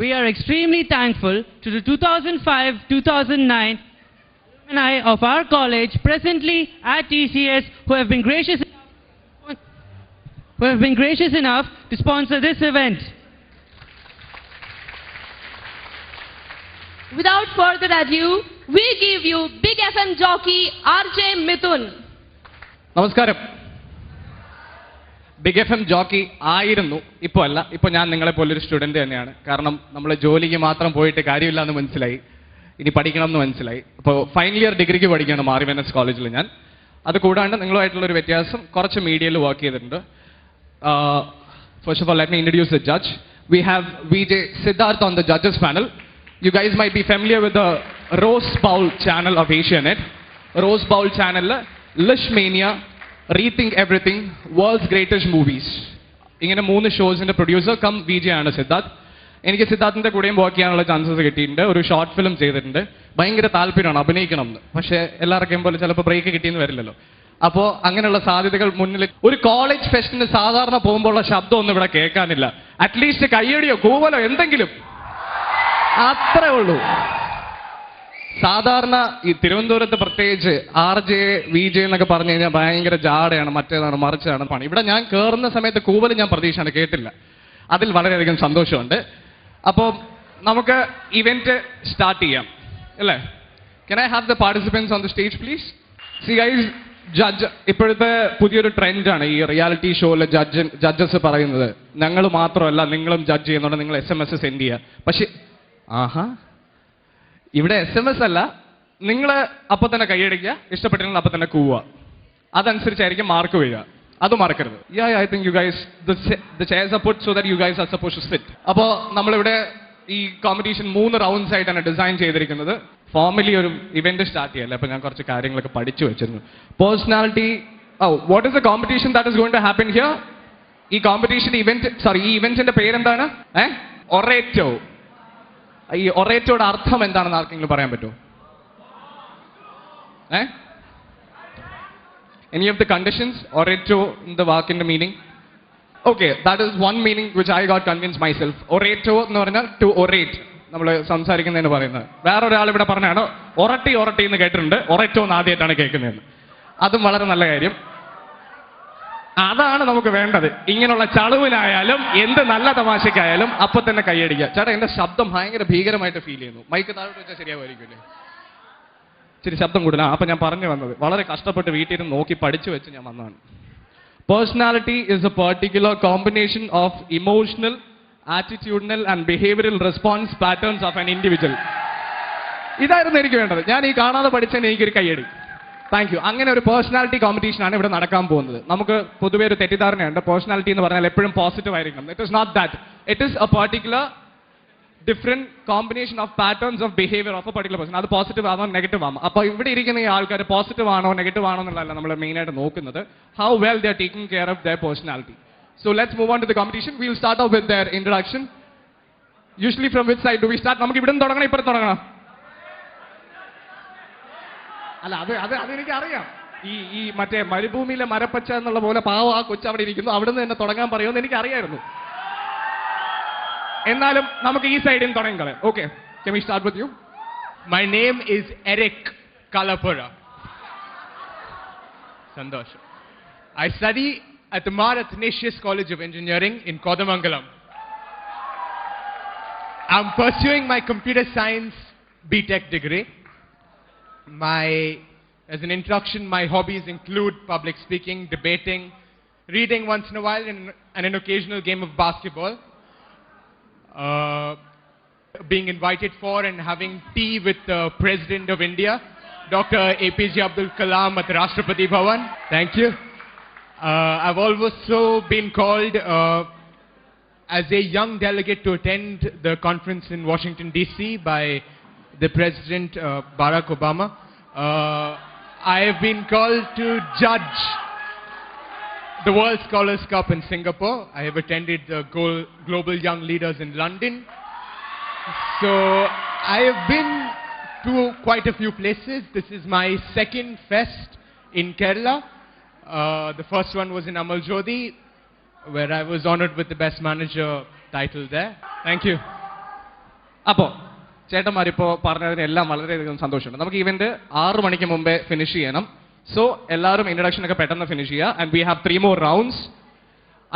We are extremely thankful to the 2005-2009 alumni of our college presently at TCS who have been gracious enough to sponsor this event. Without further ado, we give you Big FM jockey RJ Mithun. നമസ്കാരം. Big F M jockey ആയിരുന്നു, ഇപ്പോൾ അല്ല. ഇപ്പോൾ ഞാൻ നിങ്ങളെപ്പോലൊരു student തന്നെയാണ്. കാരണം നമ്മൾ ജോലിക്ക് മാത്രം പോയിട്ട് കാര്യമില്ല എന്ന് മനസ്സിലായി, ഇനി പഠിക്കണം എന്ന് മനസ്സിലായി. അപ്പോൾ ഫൈനൽ ഇയർ ഡിഗ്രിക്ക് പഠിക്കുകയാണ് മാറിവെനസ് കോളേജിൽ ഞാൻ. അത് കൂടാണ്ട് നിങ്ങളുമായിട്ടുള്ളൊരു വ്യത്യാസം, കുറച്ച് മീഡിയയിൽ വർക്ക് ചെയ്തിട്ടുണ്ട്. First of all let me introduce the judge. We have VJ Siddharth on the judges panel. You guys might be familiar with the Rose Bowl channel of Asianet. Rose Bowl channel Lishmania, Rethink Everything, World's Greatest Movies. ഇങ്ങനെ 3 ഷോസിന്റെ producer come VJ ആണ് സിദ്ധാർത്ഥ്. എനിക്ക് സിദ്ധാർത്ഥിന്റെ കൂടെയും work ചെയ്യാനുള്ള chances കിട്ടിയിട്ടുണ്ട്. ഒരു short film ചെയ്തിട്ടുണ്ട്. ഭയങ്കര താല്പര്യമാണ് അഭിനയിക്കണം എന്ന്. പക്ഷേ എല്ലാവർക്കും പോലെ ചിലപ്പോൾ ബ്രേക്ക് കിട്ടിയെന്ന് വരില്ലല്ലോ. അപ്പോൾ അങ്ങനെയുള്ള സാധ്യതകൾ മുന്നിൽ. ഒരു കോളേജ് ഫെസ്റ്റിന് സാധാരണ പോകുമ്പോഴുള്ള ശബ്ദം ഒന്നും ഇവിടെ കേൾക്കാനില്ല. അറ്റ്ലീസ്റ്റ് കയ്യടിയോ കൂവലോ എന്തെങ്കിലും, അത്രേ ഉള്ളൂ. സാധാരണ ഈ തിരുവനന്തപുരത്ത് പ്രത്യേകിച്ച് RJ VJ എന്നൊക്കെ പറഞ്ഞു കഴിഞ്ഞാൽ ഭയങ്കര ജാടയാണ്, മറ്റേതാണ് മറിച്ചാണ് പണി. ഇവിടെ ഞാൻ കയറുന്ന സമയത്ത് കൂവൽ ഞാൻ പ്രതീക്ഷയാണ് കേട്ടില്ല. അതിൽ വളരെയധികം സന്തോഷമുണ്ട്. അപ്പോൾ നമുക്ക് ഇവന്റ് സ്റ്റാർട്ട് ചെയ്യാം അല്ലേ? Can I have the participants on the stage please? See guys, judge ഇപ്പോഴത്തെ പുതിയൊരു ട്രെൻഡാണ് ഈ റിയാലിറ്റി ഷോയിലെ ജഡ്ജസ് പറയുന്നത്. ഞങ്ങൾ മാത്രമല്ല നിങ്ങളും ജഡ്ജ് ചെയ്യുന്നുണ്ട്, നിങ്ങൾ SMS സെൻഡ് ചെയ്യുക. പക്ഷെ ഇവിടെ SMS അല്ല, നിങ്ങൾ അപ്പം തന്നെ കൈയടിക്കുക, ഇഷ്ടപ്പെട്ടില്ലെങ്കിൽ അപ്പം തന്നെ കൂവുക. അതനുസരിച്ചായിരിക്കും മാർക്ക് വീഴുക. അത് മറക്കരുത്. I think you guys, the chairs are put so that you guys are supposed to sit. അപ്പോൾ നമ്മളിവിടെ ഈ കോമ്പറ്റീഷൻ 3 റൗണ്ട്സ് ആയിട്ടാണ് ഡിസൈൻ ചെയ്തിരിക്കുന്നത്. ഫോർമലി ഒരു ഇവന്റ് സ്റ്റാർട്ട് ചെയ്യല്ലേ, അപ്പോൾ ഞാൻ കുറച്ച് കാര്യങ്ങളൊക്കെ പഠിച്ചു വെച്ചിരുന്നു. Personality, what is the competition that is going to happen here? ഈ കോമ്പറ്റീഷൻ ഈ ഇവന്റിന്റെ പേരെന്താണ്? ഒറേറ്റോ. ഈ ഒറേറ്റോയുടെ അർത്ഥം എന്താണെന്ന് ആർക്കെങ്കിലും പറയാൻ പറ്റുമോ? Any of the conditions? Orato in the വാക്കിന്റെ meaning? Okay, that is one meaning which I got convinced myself. Orato എന്ന് പറഞ്ഞാൽ to orate, നമ്മൾ സംസാരിക്കുന്നതിന് പറയുന്നത്. വേറൊരാൾ ഇവിടെ പറഞ്ഞാണ് ഒറട്ടി എന്ന് കേട്ടിട്ടുണ്ട്, ഒറേറ്റോ എന്ന് ആദ്യമായിട്ടാണ് കേൾക്കുന്നതെന്ന്. അതും വളരെ നല്ല കാര്യം. അതാണ് നമുക്ക് വേണ്ടത്. ഇങ്ങനെയുള്ള ചളുവിലായാലും എന്ത് നല്ല തമാശക്കായാലും അപ്പൊ തന്നെ കൈയടിക്കുക. ചേട്ടാ, എന്റെ ശബ്ദം ഭയങ്കര ഭീകരമായിട്ട് ഫീൽ ചെയ്യുന്നു. മൈക്ക് താഴോട്ട് വെച്ചാൽ ശരിയാവുമായിരിക്കും. ഇച്ചിരി ശബ്ദം കൂടുതലാണ്. അപ്പൊ ഞാൻ പറഞ്ഞു വന്നത്, വളരെ കഷ്ടപ്പെട്ട് വീട്ടിൽ നിന്ന് നോക്കി പഠിച്ചു വെച്ച് ഞാൻ വന്നതാണ്. Personality is a particular combination of emotional, attitudinal and behavioural response patterns of an individual. ഇതായിരുന്നു എനിക്ക് വേണ്ടത്. ഞാൻ ഈ കാണാതെ പഠിച്ചതിന് എനിക്കൊരു കൈയടി. Thank you. അങ്ങനെ ഒരു പേഴ്സണാലിറ്റി കോമ്പറ്റീഷനാണ് ഇവിടെ നടക്കാൻ പോകുന്നത്. നമുക്ക് പൊതുവെ ഒരു തെറ്റിദ്ധാരണയുണ്ട്, പേഴ്സണാലിറ്റി എന്ന് പറഞ്ഞാൽ എപ്പോഴും പോസിറ്റീവ് ആയിരിക്കണം. It is not that. It is a particular different combination of patterns of behaviour of a particular person. അത് പോസിറ്റീവ് ആണോ നെഗറ്റീവ് ആണോ? അപ്പോൾ ഇവിടെ ഇരിക്കുന്ന ഈ ആൾക്കാർ പോസിറ്റീവ് ആണോ നെഗറ്റീവ് ആണോ എന്നുള്ളതല്ല നമ്മൾ മെയിനായിട്ട് നോക്കുന്നത്. How well they are taking care of their personality. So let's move on to the competition. We will start off with their introduction. Usually from which side do we start? നമുക്ക് ഇവിടെ നിന്ന് തുടങ്ങണം, ഇപ്പുറത്ത് തുടങ്ങണം? അല്ല, അതെനിക്ക് അറിയാം. ഈ മറ്റേ മരുഭൂമിയിലെ മരപ്പച്ച എന്നുള്ള പോലെ പാവം ആ കൊച്ചു അവിടെ ഇരിക്കുന്നു, അവിടെ നിന്ന് തന്നെ തുടങ്ങാൻ പറയുമെന്ന് എനിക്ക് അറിയായിരുന്നു. എന്നാലും നമുക്ക് ഈ സൈഡിൽ നിന്ന് തുടങ്ങിക്കളയാം. Okay, can we start with you? My name is Eric Kalapura. Sandosh. I study at the Mar Athanasius College of Engineering in Kodamangalam. I'm pursuing my computer science BTech degree. As an introduction, my hobbies include public speaking, debating, reading once in a while, and an occasional game of basketball. Being invited for and having tea with the President of India, Dr. APJ Abdul Kalam at Rashtrapati Bhavan. Thank you. I've also been called as a young delegate to attend the conference in Washington, D.C. by the President Barack Obama. I have been called to judge the World Scholars Cup in Singapore. I have attended the Global Young Leaders in London. So I have been to quite a few places. This is my second fest in Kerala. The first one was in Amal Jodi, where I was honored with the Best Manager title there. Thank you. അപ്പോൾ ചേട്ടന്മാരിപ്പോൾ പറഞ്ഞതിനെല്ലാം വളരെയധികം സന്തോഷമുണ്ട്. നമുക്ക് event 6 മണിക്ക് മുമ്പേ finish ചെയ്യണം. So എല്ലാവരും introduction ഒക്കെ പെട്ടെന്ന് ഫിനിഷ് ചെയ്യുക. And we have 3 more rounds.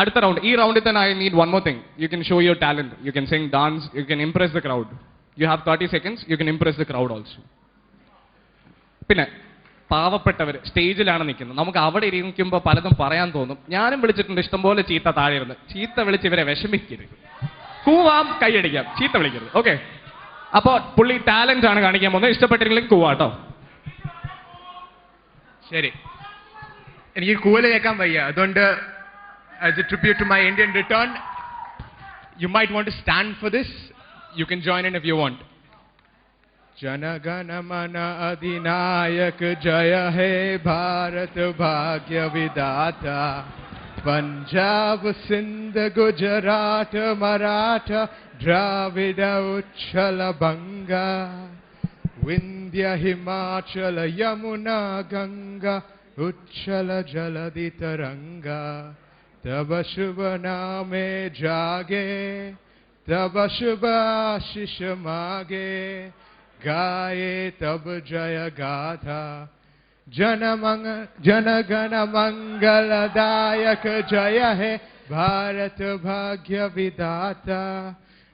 അടുത്ത റൗണ്ട്, ഈ റൗണ്ടിൽ തന്നെ I need one more thing. You can show your talent, you can Singh, dance, you can Impress the crowd. You have 30 seconds, you can Impress the crowd also. പിന്നെ പാവപ്പെട്ടവർ സ്റ്റേജിലാണ് നിൽക്കുന്നത്. നമുക്ക് അവിടെ ഇരിക്കുമ്പോൾ പലതും പറയാൻ തോന്നും. ഞാനും വിളിച്ചിട്ടുണ്ട് ഇഷ്ടംപോലെ ചീത്ത താഴെ ഇരുന്ന്. ചീത്ത വിളിച്ച് ഇവരെ വിഷമിക്കരുത്. കൂവാം, കൈയടിക്കാം, ചീത്ത വിളിക്കരുത്. ഓക്കെ, അപ്പോൾ പുള്ളി ടാലന്റ് ആണ് കാണിക്കാൻ പോകുന്നത്. ഇഷ്ടപ്പെട്ടില്ലെങ്കിൽ കൂവാട്ടോ. ശരി, എനിക്ക് കൂവല് കേൾക്കാൻ വയ്യ. അതുകൊണ്ട് as a tribute to my Indian return, you might want to stand for this. You can join in if you want. Janagana mana adinayak jaya he Bharat bhagya vidata. Punjab Sindh Gujarat Maratha Dravida Uchala Banga Vindhya Himachala Yamuna Ganga Uchala Jaladi Taranga. तब शुभ नामे जागे, तब शुभ आशीष मागे, गाये तब जय गाथा. जनगण मंगलदायक जय हे भारत भाग्य विधाता.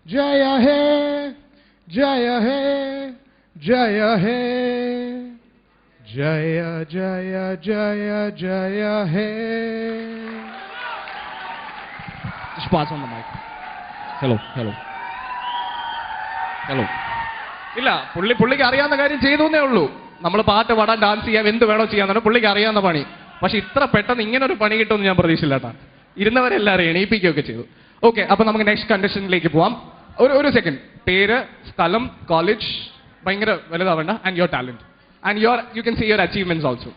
जय हे जय हे जय हे जय जय जय जय हे. Just pass on the mic. Hello. ഇല്ല, പുള്ളിക്ക് അറിയാവുന്ന കാര്യം ചെയ്തു എന്നേ ഉള്ളൂ. നമ്മൾ പാട്ട് പാടാൻ, ഡാൻസ് ചെയ്യാൻ, എന്ത് വേണോ ചെയ്യാന്നാണ് പുള്ളിക്ക് അറിയാവുന്ന പണി. പക്ഷെ ഇത്ര പെട്ടെന്ന് ഇങ്ങനെ ഒരു പണി കിട്ടുമെന്ന് ഞാൻ പ്രതീക്ഷിച്ചില്ല കേട്ടാ. ഇരുന്നവരെല്ലാവരും എണീപ്പിക്കുകയൊക്കെ ചെയ്തു. ഓക്കെ, അപ്പൊ നമുക്ക് നെക്സ്റ്റ് കണ്ടീഷനിലേക്ക് പോവാം. ഒരു സെക്കൻഡ്. പേര്, സ്ഥലം, കോളേജ് ഭയങ്കര വലുതാവേണ്ട. And your talent and you can see your achievements also.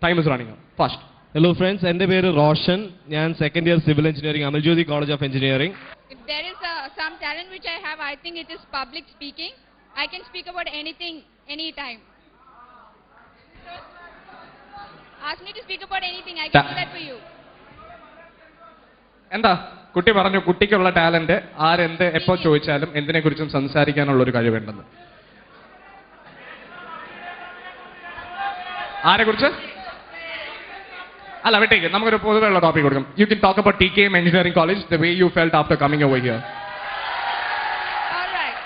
Time is running out. Fast. Hello friends, എൻ്റെ പേര് റോഷൻ. ഞാൻ second year civil engineering, Amaljyothi college of engineering. If there is some talent which I have, I think it is public speaking. I can speak about anything, anytime. Ask me to speak about anything, I can do that for you. എന്താ കുട്ടി പറഞ്ഞു, കുട്ടിക്കുള്ള talent ആരെന്ത് എപ്പോ ചോദിച്ചാലും എന്തിനെ കുറിച്ചും സംസാരിക്കാനുള്ള ഒരു കഴിവുണ്ടെന്ന്. ആരെ കുറിച്ച്? അല്ല, വിട്ടേക്ക്, നമുക്കൊരു പൊതുവെയുള്ള ടോപ്പിക് കൊടുക്കും. You can talk about TKM Engineering College, the way you felt after coming over here. All right.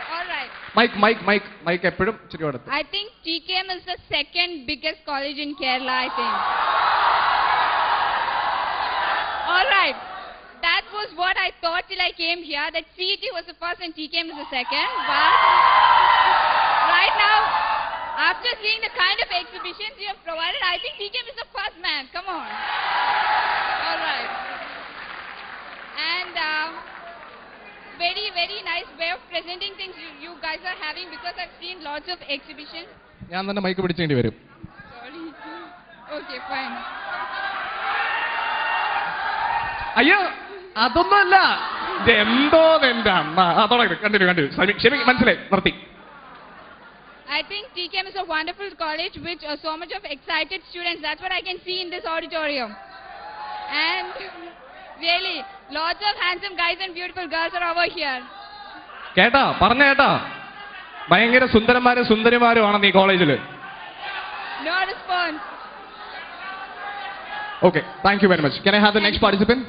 Mike എപ്പോഴും ഇച്ചിരി അടുത്ത്. I think TKM is the second biggest college in Kerala, I think. All right. That was what I thought till I came here, that CET was the first and TKM is the second. But right now, after seeing the kind of exhibitions you have provided, I think TKM is the first, man. Come on. All right. And very, very nice way of presenting things you guys are having, because I've seen lots of exhibitions. ഞാൻ തന്നെ mic പിടിച്ചേണ്ടി വരും. Sorry. Okay, fine. അയ്യോ, അതൊന്നുമല്ല. എന്തോ എന്റെ അമ്മ. Continue. ക്ഷമി, മനസ്സിലായി, നിർത്തി. I think TKM is a wonderful college with so much of excited students. That's what I can see in this auditorium. And really, lots of handsome guys and beautiful girls are over here. കേട്ടാ, പറഞ്ഞ കേട്ടാ, ഭയങ്കര സുന്ദരന്മാരും സുന്ദരിമാരുമാണ് ഈ കോളേജിൽ. No response. Okay, thank you very much. Can I have the next participant?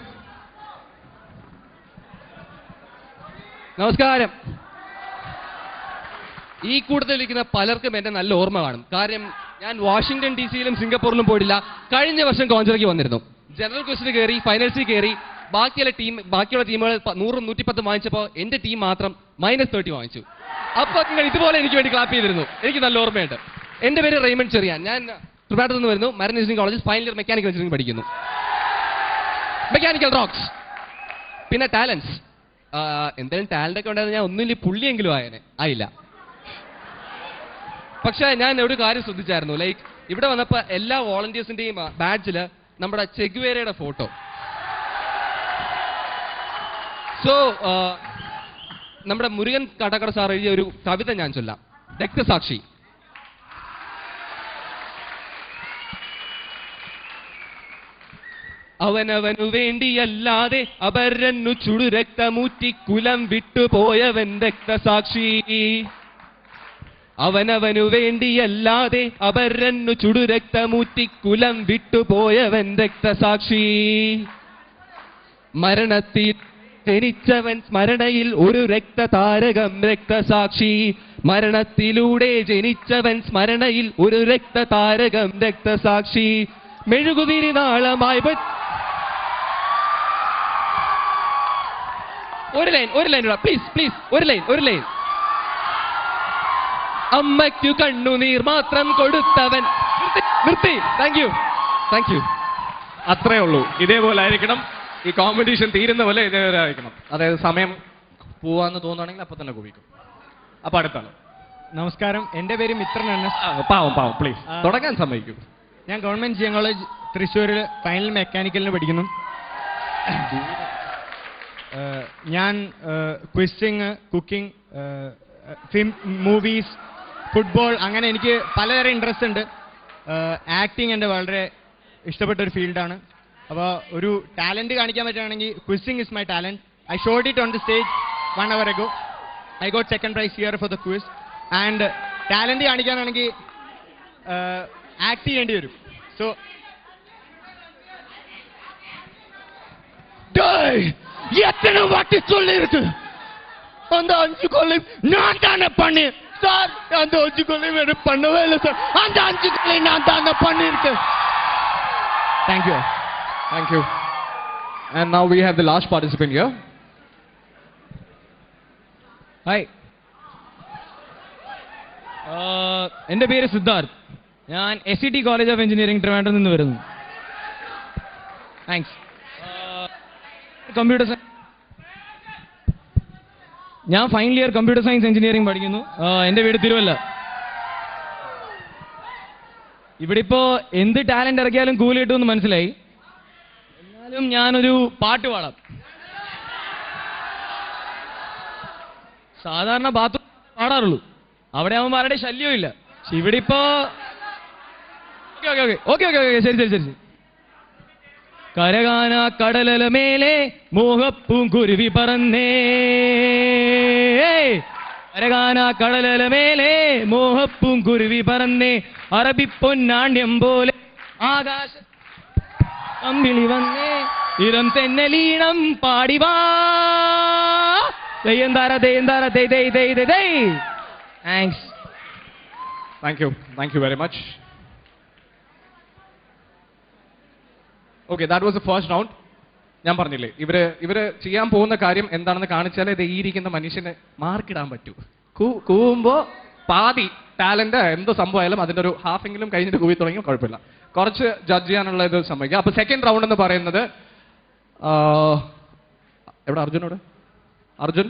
നമസ്കാരം. ഈ കൂട്ടത്തിലിരിക്കുന്ന പലർക്കും എന്നെ നല്ല ഓർമ്മ കാണും. കാര്യം ഞാൻ വാഷിംഗ്ടൺ DC-യിലും സിംഗപ്പൂരിലും പോയിട്ടില്ല. കഴിഞ്ഞ വർഷം കോഞ്ചറയ്ക്ക് വന്നിരുന്നു. ജനറൽ ക്വസ്റ്റിന് കയറി, ഫൈനൽസിൽ കയറി. ബാക്കിയുള്ള ടീമുകൾ 100, 110 വാങ്ങിച്ചപ്പോൾ എൻ്റെ ടീം മാത്രം -30 വാങ്ങിച്ചു. അപ്പോൾ നിങ്ങൾ ഇതുപോലെ എനിക്ക് വേണ്ടി ക്ലാപ്പ് ചെയ്തിരുന്നു. എനിക്ക് നല്ല ഓർമ്മയുണ്ട്. എൻ്റെ പേര് റെയ്മണ്ട് ചെറിയാൻ. ഞാൻ ട്രിവാൻഡ്രത്ത് നിന്ന് വരുന്നു. മറൈൻ എഞ്ചിനീയറിംഗ് കോളേജിൽ ഫൈനൽ ഇയർ മെക്കാനിക്കൽ എഞ്ചിനീയറിംഗ് പഠിക്കുന്നു. Mechanical rocks. പിന്നെ ടാലൻസ്, എന്തെങ്കിലും ടാലൻ്റ് ഒക്കെ ഉണ്ടായിരുന്നു ഞാൻ ഒന്നുമില്ല പുള്ളിയെങ്കിലും ആയില്ല. പക്ഷേ ഞാൻ ഒരു കാര്യം ശ്രദ്ധിച്ചായിരുന്നു. ലൈക്ക് ഇവിടെ വന്നപ്പോൾ എല്ലാ വോളണ്ടിയേഴ്സിൻ്റെയും ബാഡ്ജിൽ നമ്മുടെ ചെഗുവേരയുടെ ഫോട്ടോ. സോ നമ്മുടെ മുരുകൻ കാട്ടാക്കട സാർ എഴുതിയ ഒരു കവിത ഞാൻ ചൊല്ലാം. രക്തസാക്ഷി. അവനവനു വേണ്ടിയല്ലാതെ അപരന്നു ചുടുരക്തമൂറ്റി കുലം വിട്ടുപോയവൻ രക്തസാക്ഷി. അവനവനു വേണ്ടിയല്ലാതെ അപരന്നു ചുടുരക്തമൂറ്റി കുലം വിട്ടുപോയവൻ രക്തസാക്ഷി. മരണത്തിൽ ജനിച്ചവൻ സ്മരണയിൽ ഒരു രക്തതാരകം രക്തസാക്ഷി. മരണത്തിലൂടെ ജനിച്ചവൻ സ്മരണയിൽ ഒരു രക്തതാരകം രക്തസാക്ഷി. മെഴുകുതിരി നാളമായി ഒരു ലൈൻ പ്ലീസ് ഒരു ലൈൻ. അമ്മയ്ക്കു കണ്ണുനീർ മാത്രം കൊടുത്തവൻ. നിർത്തി. Thank you. അത്രേ ഉള്ളൂ. ഇതേപോലെ ആയിരിക്കണം. ഈ കോമ്പറ്റീഷൻ തീരുന്ന പോലെ ഇതേപോലെ ആയിരിക്കണം. അതായത് സമയം പോവാന്ന് തോന്നുകയാണെങ്കിൽ അപ്പൊ തന്നെ കുവിക്കും. അപ്പൊ അടുത്താണ്. നമസ്കാരം, എൻ്റെ പേര് മിത്രൻ എൻഎസ്. പാവം പ്ലീസ് തുടങ്ങാൻ സമ്മതിക്കും. ഞാൻ ഗവൺമെന്റ് ജിഎം കോളേജ് തൃശ്ശൂരിൽ ഫൈനൽ മെക്കാനിക്കലിന് പഠിക്കുന്നു. ഞാൻ ക്വിസിങ്, കുക്കിംഗ്, ഫിലിം, മൂവീസ്, ഫുട്ബോൾ, അങ്ങനെ എനിക്ക് പലതരം ഇൻട്രസ്റ്റ് ഉണ്ട്. ആക്ടിങ് എൻ്റെ വളരെ ഇഷ്ടപ്പെട്ട ഒരു ഫീൽഡാണ്. അപ്പോൾ ഒരു ടാലൻറ്റ് കാണിക്കാൻ പറ്റുകയാണെങ്കിൽ quizzing is my talent. I showed it on the stage 1 hour ago. I got second prize here for the quiz. And talent കാണിക്കാനാണെങ്കിൽ ആക്ട് ചെയ്യേണ്ടി വരും. സോ எத்தனை வாட்டி சொல்லிருக்கு அந்த 5 கொலை நான் தானே பண்ணி சார். அந்த 5 கொலை வேற பண்ணவே இல்லை சார். அந்த 5 கொலை நான் தானே பண்ணிருக்கேன். Thank you. Thank you. And now we have the last participant here. Hi, എൻ്റെ പേര് സിദ്ധാർത്ഥ്. ഞാൻ SET കോളേജ് ഓഫ് എഞ്ചിനീയറിംഗ് ട്രിവാൻഡ്രത്തിൽ നിന്ന് വരുന്നു. താങ്ക്സ്. കമ്പ്യൂട്ടർ സയൻസ്, ഞാൻ final year computer science engineering പഠിക്കുന്നു. എൻ്റെ വീട് തിരുവല്ല. ഇവിടെ ഇപ്പോൾ എന്ത് ടാലൻ്റ് ഇറക്കിയാലും കൂലി കിട്ടുമെന്ന് മനസ്സിലായി. എന്നാലും ഞാനൊരു പാട്ട് പാടാം. സാധാരണ ബാത്റൂം പാടാറുള്ളൂ, അവിടെ ആവുമ്പോൾ ആരുടെ ശല്യവും ഇല്ല. പക്ഷെ ഇവിടെ ഇപ്പോ ഓക്കെ ശരി. കരകാന കടലല മേലെ മോഹപ്പൂങ്കുരുവി പറന്നേ. കരകാന കടലല മേലെ മോഹപ്പൂങ്കുരുവി പറന്നേ. അറബിപ്പൊന്നാണ്യം പോലെ ആകാശ അമ്പിളി വന്നേ. ഇരം തെന്നലീണം പാടിവാ. Thanks. Thank you very much. Okay, that was the first round. ഞാൻ പറഞ്ഞില്ലേ, ഇവര് ചെയ്യാൻ പോകുന്ന കാര്യം എന്താണെന്ന് കാണിച്ചാലേ ഇത് ഈ ഇരിക്കുന്ന മനുഷ്യന് മാർക്കിടാൻ പറ്റൂ. കൂവുമ്പോ പാതി ടാലന്റ് എന്ത് സംഭവമായാലും അതിന്റെ ഒരു ഹാഫെങ്കിലും കഴിഞ്ഞിട്ട് കൂവി തുടങ്ങിയാൽ കുഴപ്പമില്ല. കുറച്ച് ജഡ്ജ് ചെയ്യാനുള്ള ഇത് സംഭവിക്കുക. അപ്പൊ സെക്കൻഡ് റൗണ്ട് എന്ന് പറയുന്നത് എവിടെ Arjun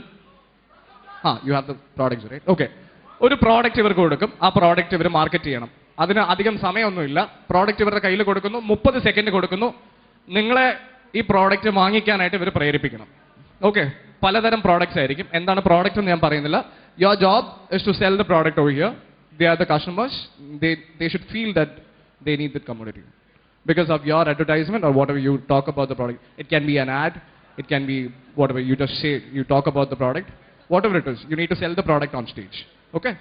you have the product right. Okay, ഒരു പ്രോഡക്റ്റ് ഇവർക്ക് കൊടുക്കും. ആ പ്രോഡക്റ്റ് ഇവർ മാർക്കറ്റ് ചെയ്യണം. അതിന് അധികം സമയമൊന്നുമില്ല. പ്രോഡക്റ്റ് ഇവരുടെ കയ്യിൽ കൊടുക്കുന്നു, 30 സെക്കൻഡ് കൊടുക്കുന്നു. നിങ്ങളെ ഈ പ്രോഡക്റ്റ് വാങ്ങിക്കാനായിട്ട് ഇവർ പ്രേരിപ്പിക്കണം. ഓക്കെ, പലതരം പ്രോഡക്റ്റ്സ് ആയിരിക്കും. എന്താണ് പ്രോഡക്റ്റ് എന്ന് ഞാൻ പറയുന്നില്ല. Your job is to sell the product over here. They are the customers. They should feel that they need that commodity because of your advertisement or whatever you talk about the product. It can be an ad, it can be whatever you just say, you talk about the product, whatever it is, you need to sell the product on stage. Okay,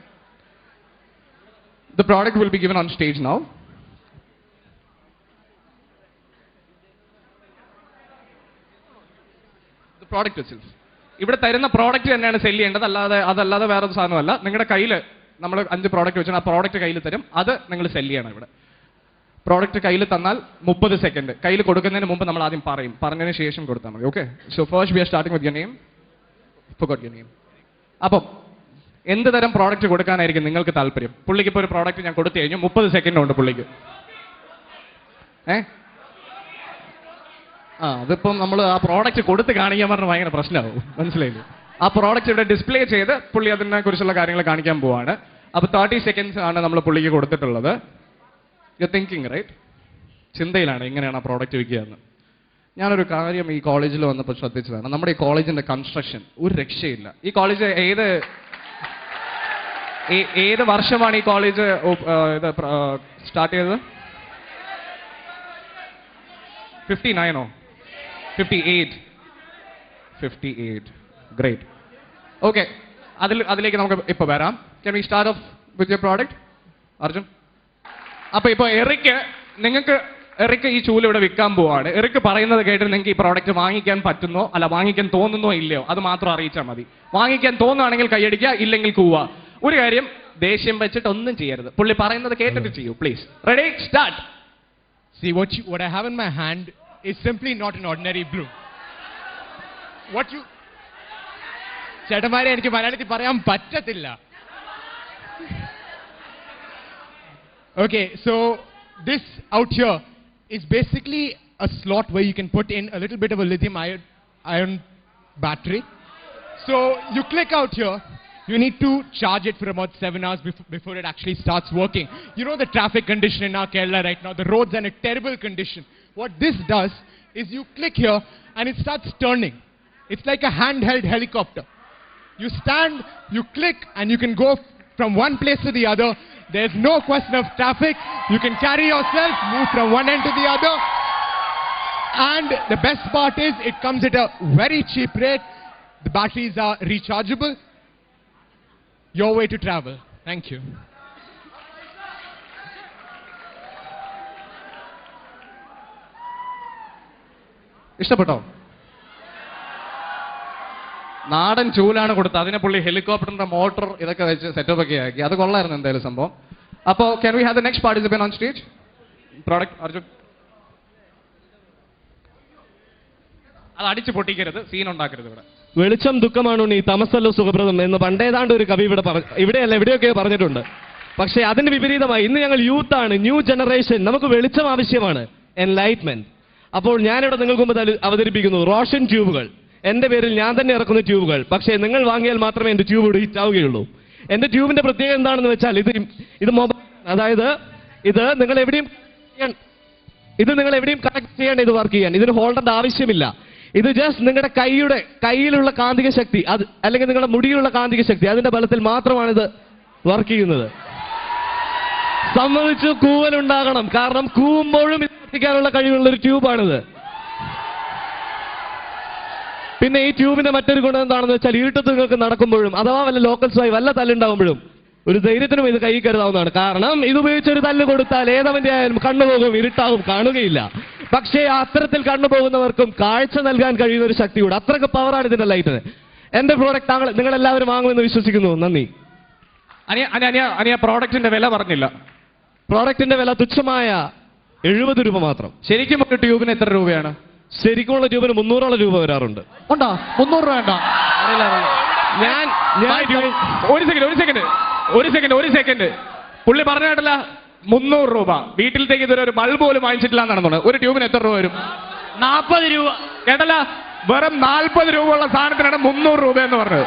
the product will be given on stage now. The product itself, ഇവിടെ തരുന്ന product തന്നെയാണ് cell ചെയ്യേണ്ടത്. അതല്ലാതെ വേറൊരു സാധനമല്ല. നിങ്ങളുടെ കയ്യിൽ നമ്മൾ 5 പ്രോഡക്റ്റ് വെച്ചാൽ ആ പ്രോഡക്റ്റ് കയ്യിൽ തരും. അത് നിങ്ങൾ സെല് ചെയ്യണം. ഇവിടെ പ്രോഡക്റ്റ് കയ്യിൽ തന്നാൽ 30 സെക്കൻഡ് കയ്യിൽ കൊടുക്കുന്നതിന് മുമ്പ് നമ്മൾ ആദ്യം പറഞ്ഞതിന് ശേഷം കൊടുത്താൽ മതി. Okay, so first we R starting with your name. Forgot your name. അപ്പം എന്ത് തരം പ്രോഡക്റ്റ് കൊടുക്കാനായിരിക്കും നിങ്ങൾക്ക് താല്പര്യം? പുള്ളിക്ക് ഇപ്പോൾ ഒരു പ്രോഡക്റ്റ് ഞാൻ കൊടുത്തു കഴിഞ്ഞു, 30 സെക്കൻഡ് ഉണ്ട് പുള്ളിക്ക്. അതിപ്പം നമ്മൾ ആ പ്രോഡക്റ്റ് കൊടുത്ത് കാണിക്കാൻ പറഞ്ഞാൽ ഭയങ്കര പ്രശ്നമാവും. മനസ്സിലായില്ലേ? ആ പ്രോഡക്റ്റ് ഇവിടെ ഡിസ്പ്ലേ ചെയ്ത് പുള്ളി അതിനെ കുറിച്ചുള്ള കാര്യങ്ങൾ കാണിക്കാൻ പോവാണ്. അപ്പോൾ 30 സെക്കൻഡ്സ് ആണ് നമ്മൾ പുള്ളിക്ക് കൊടുത്തിട്ടുള്ളത്. U thinking right? ചിന്തയിലാണ് എങ്ങനെയാണ് ആ പ്രോഡക്റ്റ് വിൽക്കുക എന്ന്. ഞാനൊരു കാര്യം ഈ കോളേജിൽ വന്നപ്പോൾ ശ്രദ്ധിച്ചതാണ്. നമ്മുടെ ഈ കോളേജിന്റെ കൺസ്ട്രക്ഷൻ ഒരു രക്ഷയില്ല. ഈ കോളേജ് ഏത് വർഷമാണ് ഈ കോളേജ് സ്റ്റാർട്ട് ചെയ്തത്? 59 or 58. 58. Great. Okay. അതിലേക്ക് നമുക്ക് ഇപ്പൊ വരാം. Can we start off with your product? Arjun. അപ്പൊ ഇപ്പൊ എറിക്ക് ഈ ചൂല് ഇവിടെ വിൽക്കാൻ പോവാണ്. എറിക്ക് പറയുന്നത് കേട്ടിട്ട് നിങ്ങൾക്ക് ഈ പ്രോഡക്റ്റ് വാങ്ങിക്കാൻ പറ്റുന്നോ അല്ല വാങ്ങിക്കാൻ തോന്നുന്നോ ഇല്ലയോ അത് മാത്രം അറിയിച്ചാൽ മതി. വാങ്ങിക്കാൻ തോന്നുകയാണെങ്കിൽ കൈയടിക്കുക, ഇല്ലെങ്കിൽ കൂവുക. ഒരു കാര്യം, ദേഷ്യം വെച്ചിട്ട് ഒന്നും ചെയ്യരുത്. പുള്ളി പറയുന്നത് കേട്ടിട്ട് ചെയ്യൂ please. Ready, start. See, what I have in my hand is simply not an ordinary broom. ചേട്ടന്മാരെ എനിക്ക് മലയാളത്തിൽ പറയാൻ പറ്റത്തില്ല. Okay, so this out here is basically a slot where you can put in a little bit of a lithium ion battery. So you click out here. You need to charge it for about 7 hours before it actually starts working. You know the traffic condition in our Kerala right now. The roads are in a terrible condition. What this does is you click here and it starts turning. It's like a handheld helicopter. You stand, you click, and you can go from one place to the other. There's no question of traffic. You can carry yourself, move from one end to the other. And the best part is it comes at a very cheap rate. The batteries are rechargeable. Your way to travel. Thank you. ഇഷ്ടപ്പെട്ടോ? നാടൻ ചൂലാണ് കൊടുത്തത്. അതിനെ പുള്ളി ഹെലികോപ്റ്ററിന്റെ motor ഇതൊക്കെ വെച്ച് setup ഒക്കെ ആക്കി. അത് കൊള്ളായിരുന്നു എന്തായാലും സംഭവം. അപ്പോൾ can we have the next participant on stage? Product Arjun. അത് അടിച്ചു പൊട്ടിക്കരുത്, സീൻ ഉണ്ടാക്കരുത് ഇവിടെ. വെളിച്ചം ദുഃഖമാണ് നീ, തമസല്ലോ സുഖപ്രദം എന്ന് പണ്ടേതാണ്ട് ഒരു കവി ഇവിടെയല്ല എവിടെയൊക്കെ പറഞ്ഞിട്ടുണ്ട്. പക്ഷേ അതിന് വിപരീതമായി ഇന്ന് ഞങ്ങൾ യൂത്താണ്, ന്യൂ ജനറേഷൻ. നമുക്ക് വെളിച്ചം ആവശ്യമാണ്, എൻലൈറ്റ്മെന്റ്. അപ്പോൾ ഞാനിവിടെ നിങ്ങൾക്ക് മുമ്പ് അവതരിപ്പിക്കുന്നു റോഷൻ ട്യൂബുകൾ. എന്റെ പേരിൽ ഞാൻ തന്നെ ഇറക്കുന്ന ട്യൂബുകൾ. പക്ഷേ നിങ്ങൾ വാങ്ങിയാൽ മാത്രമേ എന്റെ ട്യൂബ് ഇവിടെ ഹിറ്റ് ആവുകയുള്ളൂ. എന്റെ ട്യൂബിന്റെ പ്രത്യേകത എന്താണെന്ന് വെച്ചാൽ ഇത് മൊബൈൽ, അതായത് ഇത് നിങ്ങൾ എവിടെയും കണക്ട് ചെയ്യേണ്ട, ഇത് വർക്ക് ചെയ്യാൻ ഇതിന് ഹോൾഡറിന്റെ ആവശ്യമില്ല. ഇത് ജസ്റ്റ് നിങ്ങളുടെ കയ്യിലുള്ള കാന്തിക ശക്തി, അത് അല്ലെങ്കിൽ നിങ്ങളുടെ മുടിയിലുള്ള കാന്തിക ശക്തി, അതിന്റെ ബലത്തിൽ മാത്രമാണ് ഇത് വർക്ക് ചെയ്യുന്നത്. സമ്മതിച്ചു, കൂവലുണ്ടാകണം. കാരണം കൂവുമ്പോഴും ഇത് എത്തിക്കാനുള്ള കഴിവുള്ള ഒരു ട്യൂബാണിത്. പിന്നെ ഈ ട്യൂബിന്റെ മറ്റൊരു ഗുണം എന്താണെന്ന് വെച്ചാൽ ഇരുട്ടത്ത് നിങ്ങൾക്ക് നടക്കുമ്പോഴും അഥവാ വല്ല ലോക്കൽസുമായി വല്ല തല്ലുണ്ടാകുമ്പോഴും ഒരു ധൈര്യത്തിനും ഇത് കൈ കരുതാവുന്നതാണ്. കാരണം ഇത് ഉപയോഗിച്ചൊരു തല്ല് കൊടുത്താൽ ഏതവന്റെ ആയാലും കണ്ണുപോകും, ഇരുട്ടാകും, കാണുകയില്ല. പക്ഷേ അത്തരത്തിൽ കണ്ണുപോകുന്നവർക്കും കാഴ്ച നൽകാൻ കഴിയുന്ന ഒരു ശക്തി കൂടെ. അത്രയ്ക്ക് പവറാണ് ഇതിന്റെ ലൈറ്റിന്. എന്റെ പ്രോഡക്റ്റ് നിങ്ങൾ എല്ലാവരും വാങ്ങുമെന്ന് വിശ്വസിക്കുന്നു. നന്ദി. അനിയ പ്രോഡക്റ്റിന്റെ വില പറഞ്ഞില്ല. പ്രോഡക്റ്റിന്റെ വില തുച്ഛമായ 70 രൂപ മാത്രം. ശരിക്കും ഒരു ട്യൂബിന് എത്ര രൂപയാണ്? ശരിക്കുമുള്ള ട്യൂബിന് 300 രൂപ വരാറുണ്ട്. ഉണ്ടോ? 300 രൂപ വേണ്ട. ഒരു സെക്കൻഡ് പുള്ളി പറഞ്ഞ കേട്ടല്ല, 300 രൂപ. വീട്ടിലത്തേക്ക് ഇതുവരെ ഒരു ബൾബ് പോലും വാങ്ങിച്ചിട്ടില്ല എന്നാണ് തോന്നുന്നത്. ഒരു ട്യൂബിന് എത്ര രൂപ വരും? 40 രൂപ. കേട്ടല്ല, വെറും 40 രൂപ ഉള്ള സാധനത്തിനാണ് 300 രൂപ എന്ന് പറഞ്ഞത്.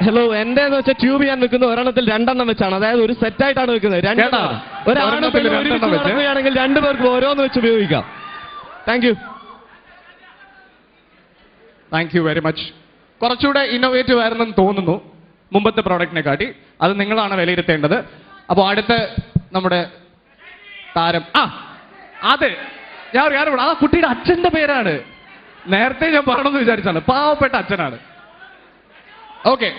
ഹലോ, എന്റെ എന്ന് വെച്ചാൽ ട്യൂബ് ഞാൻ വെക്കുന്നത് ഒരെണ്ണത്തിൽ 2 എണ്ണം വെച്ചാണ്. അതായത് ഒരു സെറ്റായിട്ടാണ് വെക്കുന്നത്. ഒരാണെങ്കിൽ 2 പേർക്ക് ഓരോന്ന് വെച്ച് ഉപയോഗിക്കാം. Thank you very much. കുറച്ചുകൂടെ ഇന്നോവേറ്റീവ് ആയിരുന്നെന്ന് തോന്നുന്നു മുമ്പത്തെ പ്രോഡക്റ്റിനെ കാട്ടി. അത് നിങ്ങളാണ് വിലയിരുത്തേണ്ടത്. അപ്പോൾ അടുത്ത നമ്മുടെ താരം, അത് ആ കുട്ടിയുടെ അച്ഛന്റെ പേരാണ്. നേരത്തെ ഞാൻ പറയണമെന്ന് വിചാരിച്ചാണ്. പാവപ്പെട്ട അച്ഛനാണ്. ഓക്കെ,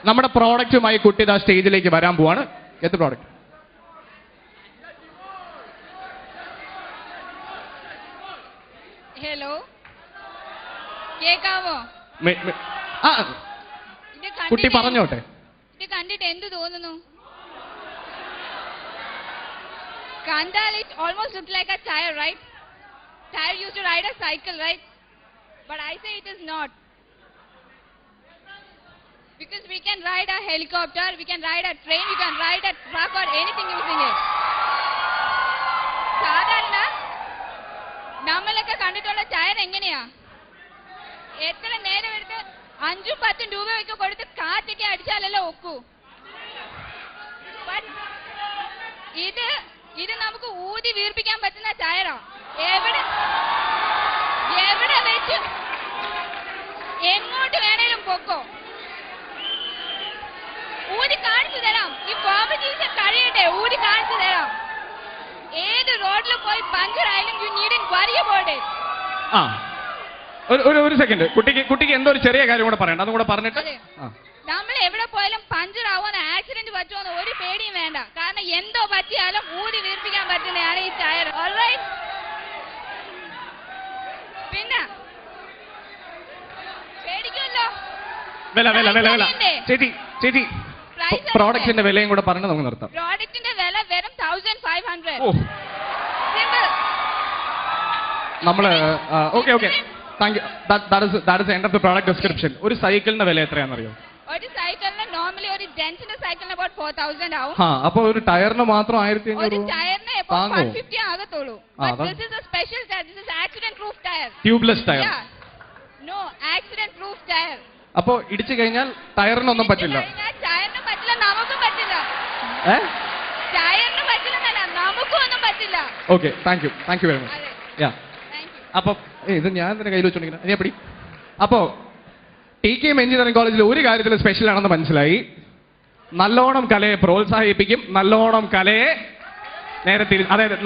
നമ്മുടെ പ്രോഡക്റ്റുമായി കുട്ടി ആ സ്റ്റേജിലേക്ക് വരാൻ പോവാണ്. എത്ര പ്രോഡക്റ്റ്? ഹലോ, കേക്കാവോ? കുട്ടി പറഞ്ഞോട്ടെ. ഇത് കണ്ടിട്ട് എന്ത് തോന്നുന്നു? കണ്ടാൽ it almost looks like a tire, right? Tire used to ride a cycle, right? But I say it is not. Because we can ride a helicopter, we can ride a train, we can ride a truck or anything using it. സാധാരണ നമ്മളൊക്കെ കണ്ടിട്ടുള്ള tyre എങ്ങനെയാ? എത്ര നേരം എടുത്ത് 5-10 രൂപയൊക്കെ കൊടുത്ത് കാറ്റൊക്കെ അടിച്ചാലല്ലോ ഒക്കൂ. ഇത് നമുക്ക് ഊതി വീർപ്പിക്കാൻ പറ്റുന്ന ടയറാ. എവിടെ വെച്ച് എങ്ങോട്ട് വേണേലും പൊക്കോ. ഊതി കാണിച്ചു തരാം. ഈ കോമ്പറ്റീഷൻ കഴിയട്ടെ, ഊതി കാണിച്ചു തരാം. ഏത് റോഡിൽ പോയി പഞ്ചർ ആയാലും യു നീഡ്ന്റ് വറി ആ ഒരു സെക്കൻഡ്, കുട്ടിക്ക് എന്തോ ഒരു ചെറിയ കാര്യം കൂടെ പറയണ്ട, അതും കൂടെ പറഞ്ഞിട്ട്. നമ്മൾ എവിടെ പോയാലും പഞ്ചർ ആവുന്ന ആക്സിഡന്റ് പറ്റുമെന്ന് ഒരു പേടിയും വേണ്ട. കാരണം എന്തോ പറ്റിയാലും ഊരി വീർപ്പിക്കാൻ പറ്റുന്നതാണ് ഈ ടയർ. ഓൾറൈറ്റ്. പിന്നെ പേടിക്കുമല്ലോ. ചേച്ചി പ്രോഡക്റ്റിന്റെ വിലയും കൂടെ പറഞ്ഞ് നമുക്ക് നിർത്താം. പ്രോഡക്റ്റിന്റെ വില വെറും 1500. നമ്മള് okay thank U. That is end of the product description. ഒരു സൈക്കിളിന്റെ വില എത്രയാണെന്നറിയോ? ഒരു സൈക്കിളിന് നോർമലി ഒരു ജെന്റ്സിന്റെ സൈക്കിളിന് about 4000 ആവും. അപ്പൊ ഒരു ടയറിന് മാത്രം 1500 ഒരു ടയറിന് about 150 ആകത്തുള്ളൂ. But this is a special tire. This is accident proof tire. Tubeless tire. Yeah. No, accident proof tire. അപ്പൊ ഇടിച്ചു കഴിഞ്ഞാൽ ടയറിനൊന്നും പറ്റില്ല. ടയറിന് പറ്റില്ല, നമുക്കും പറ്റില്ല. ടയറിന് പറ്റില്ല, നമുക്കും ഒന്നും പറ്റില്ല. Okay, thank you very much. Yeah, അപ്പൊ ഇത് ഞാൻ തന്നെ കയ്യിൽ വെച്ചോണ്ടിരിക്കുന്നത്. ഇനി എപ്പടി? അപ്പോ TKM എഞ്ചിനീയറിംഗ് കോളേജിൽ ഒരു കാര്യത്തിൽ സ്പെഷ്യൽ ആണെന്ന് മനസ്സിലായി. നല്ലോണം കലയെ പ്രോത്സാഹിപ്പിക്കും, നല്ലോണം കലയെ നേരെ അതായത്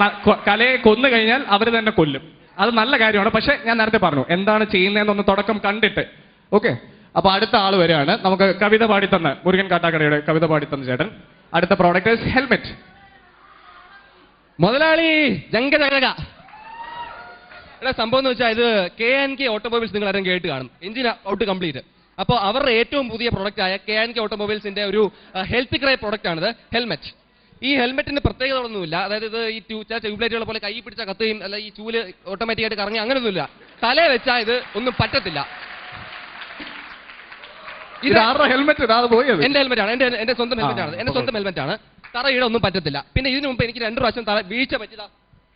കലയെ കൊന്നു കഴിഞ്ഞാൽ അവർ തന്നെ കൊല്ലും. അത് നല്ല കാര്യമാണ്. പക്ഷെ ഞാൻ നേരത്തെ പറഞ്ഞു എന്താണ് ചെയ്യുന്നതെന്നൊന്ന് തുടക്കം കണ്ടിട്ട്. ഓക്കെ, അപ്പൊ അടുത്ത ആള് വരെയാണ്. നമുക്ക് കവിത പാടിത്തന്ന മുരുകൻ കാട്ടാക്കടയുടെ കവിത പാടിത്തന്ന ചേട്ടൻ. അടുത്ത പ്രോഡക്റ്റ് ഹെൽമെറ്റ്. മുതലാളി ജംഗ സംഭവം എന്ന് വെച്ചാൽ ഇത് KNK ഓട്ടോമൊബൈൽസ് നിങ്ങൾ ആരും കേട്ട് കാണും. Engine out complete. അപ്പോൾ അവരുടെ ഏറ്റവും പുതിയ പ്രൊഡക്റ്റ് ആയ KNK ഓട്ടോമൊബൈൽസിന്റെ ഒരു ഹെൽത്ത് ക്രൈ പ്രൊഡക്റ്റ് ആണിത് ഹെൽമെറ്റ്. ഈ ഹെൽമെറ്റിന്റെ പ്രത്യേകതകളൊന്നുമില്ല. അതായത് ഇത് ഈ ട്യൂബ്ലൈറ്റുകളെ പോലെ കൈ പിടിച്ച കത്തുകയും അല്ല ഈ ചൂല് ഓട്ടോമാറ്റിക്കായിട്ട് കറങ്ങി അങ്ങനെയൊന്നുമില്ല. തല വെച്ചാൽ ഇത് ഒന്നും പറ്റത്തില്ല. എന്റെ ഹെൽമെറ്റാണ്, എന്റെ സ്വന്തം ഹെൽമെറ്റാണ്, എന്റെ സ്വന്തം ഹെൽമെറ്റാണ്. തറയുടെ ഒന്നും പറ്റത്തില്ല. പിന്നെ ഇതിനു മുമ്പ് എനിക്ക് 2 പ്രാവശ്യം വീഴ്ച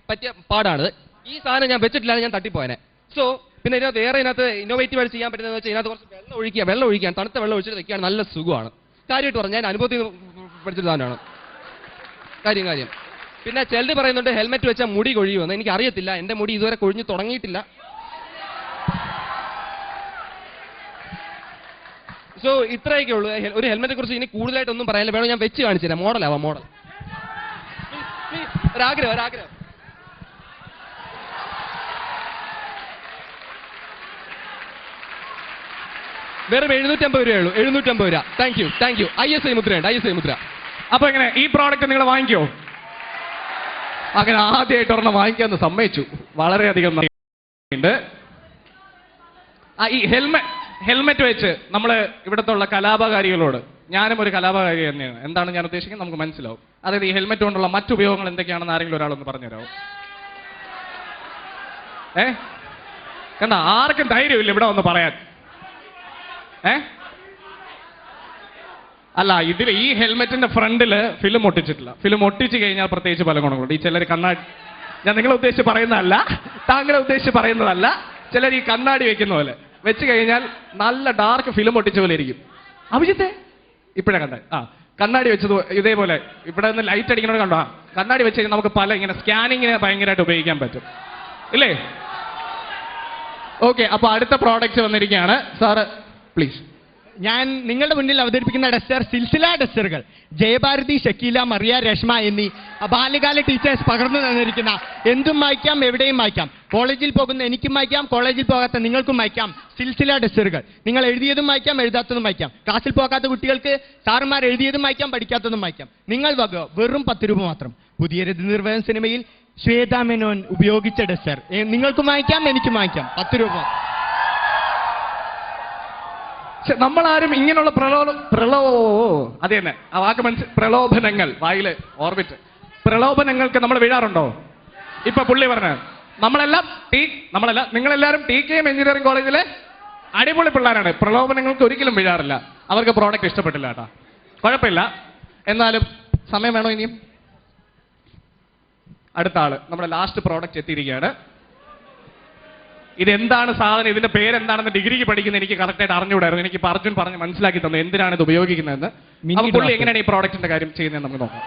പറ്റിയ പാടാണ്. ഈ സാധനം ഞാൻ വെച്ചിട്ടില്ലാതെ ഞാൻ തട്ടിപ്പോയനെ. സോ പിന്നെ ഇതിനകത്ത് ഇതിനകത്ത് ഇന്നോവേറ്റീവ് ആയിട്ട് ചെയ്യാൻ പറ്റുന്നത് വെച്ചാൽ ഇതിനകത്ത് കുറച്ച് വെള്ളം ഒഴിക്കാൻ തണുത്ത വെള്ളം ഒഴിച്ചിട്ട് വെക്കാൻ നല്ല സുഖമാണ്. കാര്യമായിട്ട് പറഞ്ഞാൽ ഞാൻ അനുഭവത്തിൽ പഠിച്ചൊരു സാധനമാണ്. കാര്യം പിന്നെ ചിലർ പറയുന്നുണ്ട് ഹെൽമെറ്റ് വെച്ചാൽ മുടി കൊഴിയുമെന്ന്. എനിക്ക് അറിയത്തില്ല, എന്റെ മുടി ഇതുവരെ കൊഴിഞ്ഞു തുടങ്ങിയിട്ടില്ല. സോ ഇത്രയൊക്കെ ഉള്ളൂ ഒരു ഹെൽമെറ്റിനെ കുറിച്ച്. ഇനി കൂടുതലായിട്ടൊന്നും പറയാനില്ല. വേണം ഞാൻ വെച്ച് കാണിച്ചു തരാം. മോഡലാവാം, മോഡൽ. ഒരാഗ്രഹം. വെറും 750 രൂപയുള്ളൂ. 750 രൂപ. Thank you. ISI മുദ്രയുണ്ട്, ISI മുദ്ര. അപ്പൊ എങ്ങനെ ഈ പ്രോഡക്റ്റ് നിങ്ങൾ വാങ്ങിക്കോ? അങ്ങനെ ആദ്യമായിട്ട് ഒരെണ്ണം വാങ്ങിക്കാന്ന് സമ്മതിച്ചു. വളരെയധികം നന്ദിയുണ്ട്. ഈ ഹെൽമെറ്റ് വെച്ച് നമ്മൾ ഇവിടുത്തെ ഉള്ള കലാപകാരികളോട്, ഞാനും ഒരു കലാപകാരി തന്നെയാണ്, എന്താണ് ഞാൻ ഉദ്ദേശിക്കുന്നത് നമുക്ക് മനസ്സിലാവും. അതായത് ഈ ഹെൽമെറ്റ് കൊണ്ടുള്ള മറ്റു ഉപയോഗങ്ങൾ എന്തൊക്കെയാണെന്ന് ആരെങ്കിലും ഒരാളൊന്ന് പറഞ്ഞുതരാമോ? കണ്ട ആർക്കും ധൈര്യമില്ല ഇവിടെ ഒന്ന് പറയാൻ. അല്ല, ഇതിൽ ഈ ഹെൽമെറ്റിന്റെ ഫ്രണ്ടില് ഫിലിം ഒട്ടിച്ചിട്ടില്ല. ഫിലിം ഒട്ടിച്ചു കഴിഞ്ഞാൽ പ്രത്യേകിച്ച് പല ഗുണങ്ങളുണ്ട്. ഈ ചിലർ കണ്ണാടി, ഞാൻ നിങ്ങളെ ഉദ്ദേശിച്ച് പറയുന്നതല്ല, താങ്കളെ ഉദ്ദേശിച്ച് പറയുന്നതല്ല, ചിലർ ഈ കണ്ണാടി വെക്കുന്ന പോലെ വെച്ച് കഴിഞ്ഞാൽ നല്ല ഡാർക്ക് ഫിലിം ഒട്ടിച്ച പോലെ ഇരിക്കും. അഭിജിത്തെ ഇപ്പോഴാണ് കണ്ടത്. കണ്ണാടി വെച്ചത് ഇതേപോലെ ഇവിടെ നിന്ന് ലൈറ്റ് അടിക്കണോട് കണ്ടോ? കണ്ണാടി വെച്ച് കഴിഞ്ഞാൽ നമുക്ക് പല ഇങ്ങനെ സ്കാനിങ്ങിന് ഭയങ്കരമായിട്ട് ഉപയോഗിക്കാൻ പറ്റും, ഇല്ലേ? ഓക്കെ, അപ്പൊ അടുത്ത പ്രോഡക്റ്റ് വന്നിരിക്കുകയാണ്. Sir please. ഞാൻ നിങ്ങളുടെ മുന്നിൽ അവതരിപ്പിക്കുന്ന ഡസ്റ്റർ സിൽസില ഡസ്റ്ററുകൾ ജയഭാരതി, ഷക്കീല, മറിയ, രശ്മ എന്നീ ബാല്യകാല ടീച്ചേഴ്സ് പകർന്നു തന്നിരിക്കുന്ന എന്തും വായിക്കാം എവിടെയും വായിക്കാം. കോളേജിൽ പോകുന്ന എനിക്കും വായിക്കാം, കോളേജിൽ പോകാത്ത നിങ്ങൾക്കും വായിക്കാം സിൽസില ഡസ്റ്ററുകൾ. നിങ്ങൾ എഴുതിയതും വായിക്കാം, എഴുതാത്തതും വായിക്കാം. ക്ലാസ്സിൽ പോകാത്ത കുട്ടികൾക്ക് സാറുമാർ എഴുതിയതും വായിക്കാം, പഠിക്കാത്തതും വായിക്കാം. നിങ്ങൾ വക വെറും 10 രൂപ മാത്രം. പുതിയ രതിനിർവഹണ സിനിമയിൽ ശ്വേതാ മേനോൻ ഉപയോഗിച്ച ഡസ്റ്റർ നിങ്ങൾക്കും വായിക്കാം, എനിക്കും വായിക്കാം. 10 രൂപ. നമ്മളാരും ഇങ്ങനെയുള്ള അത് തന്നെ ആ വാക്ക് പ്രലോഭനങ്ങൾ വായില് ഓർബിറ്റ് പ്രലോഭനങ്ങൾക്ക് നമ്മൾ വീഴാറുണ്ടോ? ഇപ്പൊ പുള്ളി പറഞ്ഞ നിങ്ങളെല്ലാരും TKM എഞ്ചിനീയറിംഗ് കോളേജിലെ അടിപൊളി പിള്ളേരാണ്. പ്രലോഭനങ്ങൾക്ക് ഒരിക്കലും വീഴാറില്ല. അവർക്ക് പ്രോഡക്റ്റ് ഇഷ്ടപ്പെട്ടില്ല കേട്ടാ, കുഴപ്പമില്ല. എന്നാലും സമയം വേണോ ഇനിയും? അടുത്ത ആള് നമ്മുടെ ലാസ്റ്റ് പ്രോഡക്റ്റ് എത്തിയിരിക്കുകയാണ്. ഇതെന്താണ് സാധനം, ഇതിന്റെ പേരെന്താണെന്ന് ഡിഗ്രിക്ക് പഠിക്കുന്ന എനിക്ക് കറക്റ്റായിട്ട് അറിഞ്ഞുകൂടായിരുന്നു. എനിക്ക് അർജുൻ പറഞ്ഞ് മനസ്സിലാക്കി തന്നു എന്തിനാണ് ഇത് ഉപയോഗിക്കുന്നതെന്ന്. പുള്ളി എങ്ങനെയാണ് ഈ പ്രോഡക്റ്റിന്റെ കാര്യം ചെയ്യുന്നത് നമുക്ക് നോക്കാം.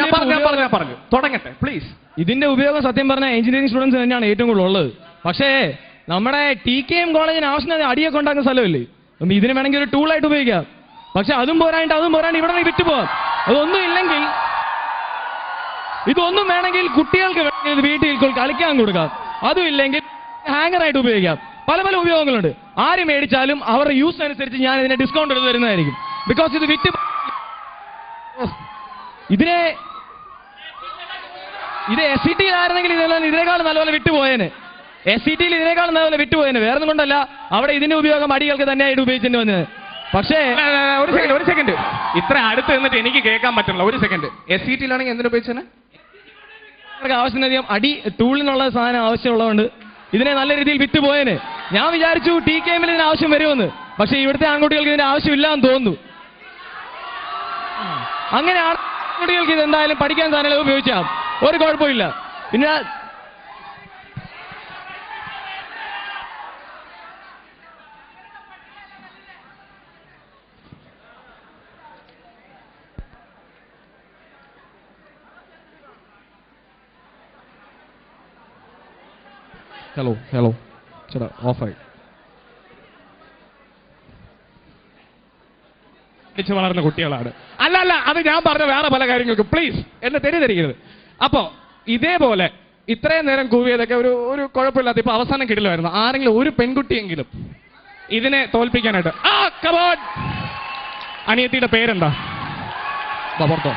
ഞാൻ പറഞ്ഞു തുടങ്ങട്ടെ പ്ലീസ്. ഇതിന്റെ ഉപയോഗം സത്യം പറഞ്ഞാൽ എഞ്ചിനീയറിംഗ് സ്റ്റുഡൻസ് തന്നെയാണ് ഏറ്റവും കൂടുതൽ ഉള്ളത്. പക്ഷേ നമ്മുടെ TKM കോളേജിന് ആവശ്യം അടിയൊക്കെ ഉണ്ടാക്കുന്ന സ്ഥലമല്ലേ, ഇതിന് വേണമെങ്കിൽ ഒരു ടൂളായിട്ട് ഉപയോഗിക്കാം. പക്ഷെ അതും പോരാണ്ട് ഇവിടെ വിറ്റുപോകാം. അതൊന്നും ഇല്ലെങ്കിൽ ഇതൊന്നും വേണമെങ്കിൽ കുട്ടികൾക്ക് വേണമെങ്കിൽ ഇത് വീട്ടിൽ കളിക്കാൻ കൊടുക്കാം. അതും ഇല്ലെങ്കിൽ ഹാങ്ങറായിട്ട് ഉപയോഗിക്കാം. പല പല ഉപയോഗങ്ങളുണ്ട്. ആര് മേടിച്ചാലും അവരുടെ യൂസ് അനുസരിച്ച് ഞാൻ ഇതിനെ ഡിസ്കൗണ്ട് എടുത്ത് തരുന്നതായിരിക്കും. ബിക്കോസ് ഇത് വിറ്റ് ഇത് SCT ആയിരുന്നെങ്കിൽ ഇതിനേക്കാൾ നല്ലപോലെ വിട്ടുപോയേനെ. SCT ഇതിനേക്കാൾ നല്ലപോലെ വിട്ടുപോയേനെ. വേറെ ഒന്നും കൊണ്ടല്ല, അവിടെ ഇതിന്റെ ഉപയോഗം അടികൾക്ക് തന്നെയായിട്ട് ഉപയോഗിച്ചിട്ട് വന്നത്. പക്ഷേ ഒരു സെക്കൻഡ് ഇത്ര അടുത്ത് നിന്നിട്ട് എനിക്ക് കേൾക്കാൻ പറ്റില്ല. ഒരു സെക്കൻഡ്, SCT എന്തിനു ഉപയോഗിച്ചത്? ആവശ്യത്തിനധികം അടി ടൂളിനുള്ള സാധനം ആവശ്യമുള്ളതുകൊണ്ട് ഇതിനെ നല്ല രീതിയിൽ വിറ്റുപോയേനെ. ഞാൻ വിചാരിച്ചു TKM ഇതിന് ആവശ്യം വരുമെന്ന്. പക്ഷേ ഇവിടുത്തെ ആൺകുട്ടികൾക്ക് ഇതിന്റെ ആവശ്യമില്ല എന്ന് തോന്നുന്നു. അങ്ങനെയാണ് ആൺകുട്ടികൾക്ക് ഇത് എന്തായാലും പഠിക്കാൻ സാധനങ്ങൾ ഉപയോഗിച്ചാൽ ഒരു കുഴപ്പമില്ല. പിന്നെ ഹലോ ചേട്ടാ ഓഫായി. വളർന്ന കുട്ടികളാണ്. അല്ല അത് ഞാൻ പറഞ്ഞ വേറെ പല കാര്യങ്ങൾക്കും പ്ലീസ് എന്നെ തെറ്റിദ്ധരിക്കരുത്. അപ്പോ ഇതേപോലെ ഇത്രയും നേരം കൂവിയതൊക്കെ ഒരു കുഴപ്പമില്ലാത്ത ഇപ്പൊ അവസാനം കിടിലായിരുന്നു. ആരെങ്കിലും ഒരു പെൺകുട്ടിയെങ്കിലും ഇതിനെ തോൽപ്പിക്കാനായിട്ട് കമോൺ. അനിയത്തിയുടെ പേരെന്താ? പുറത്തോ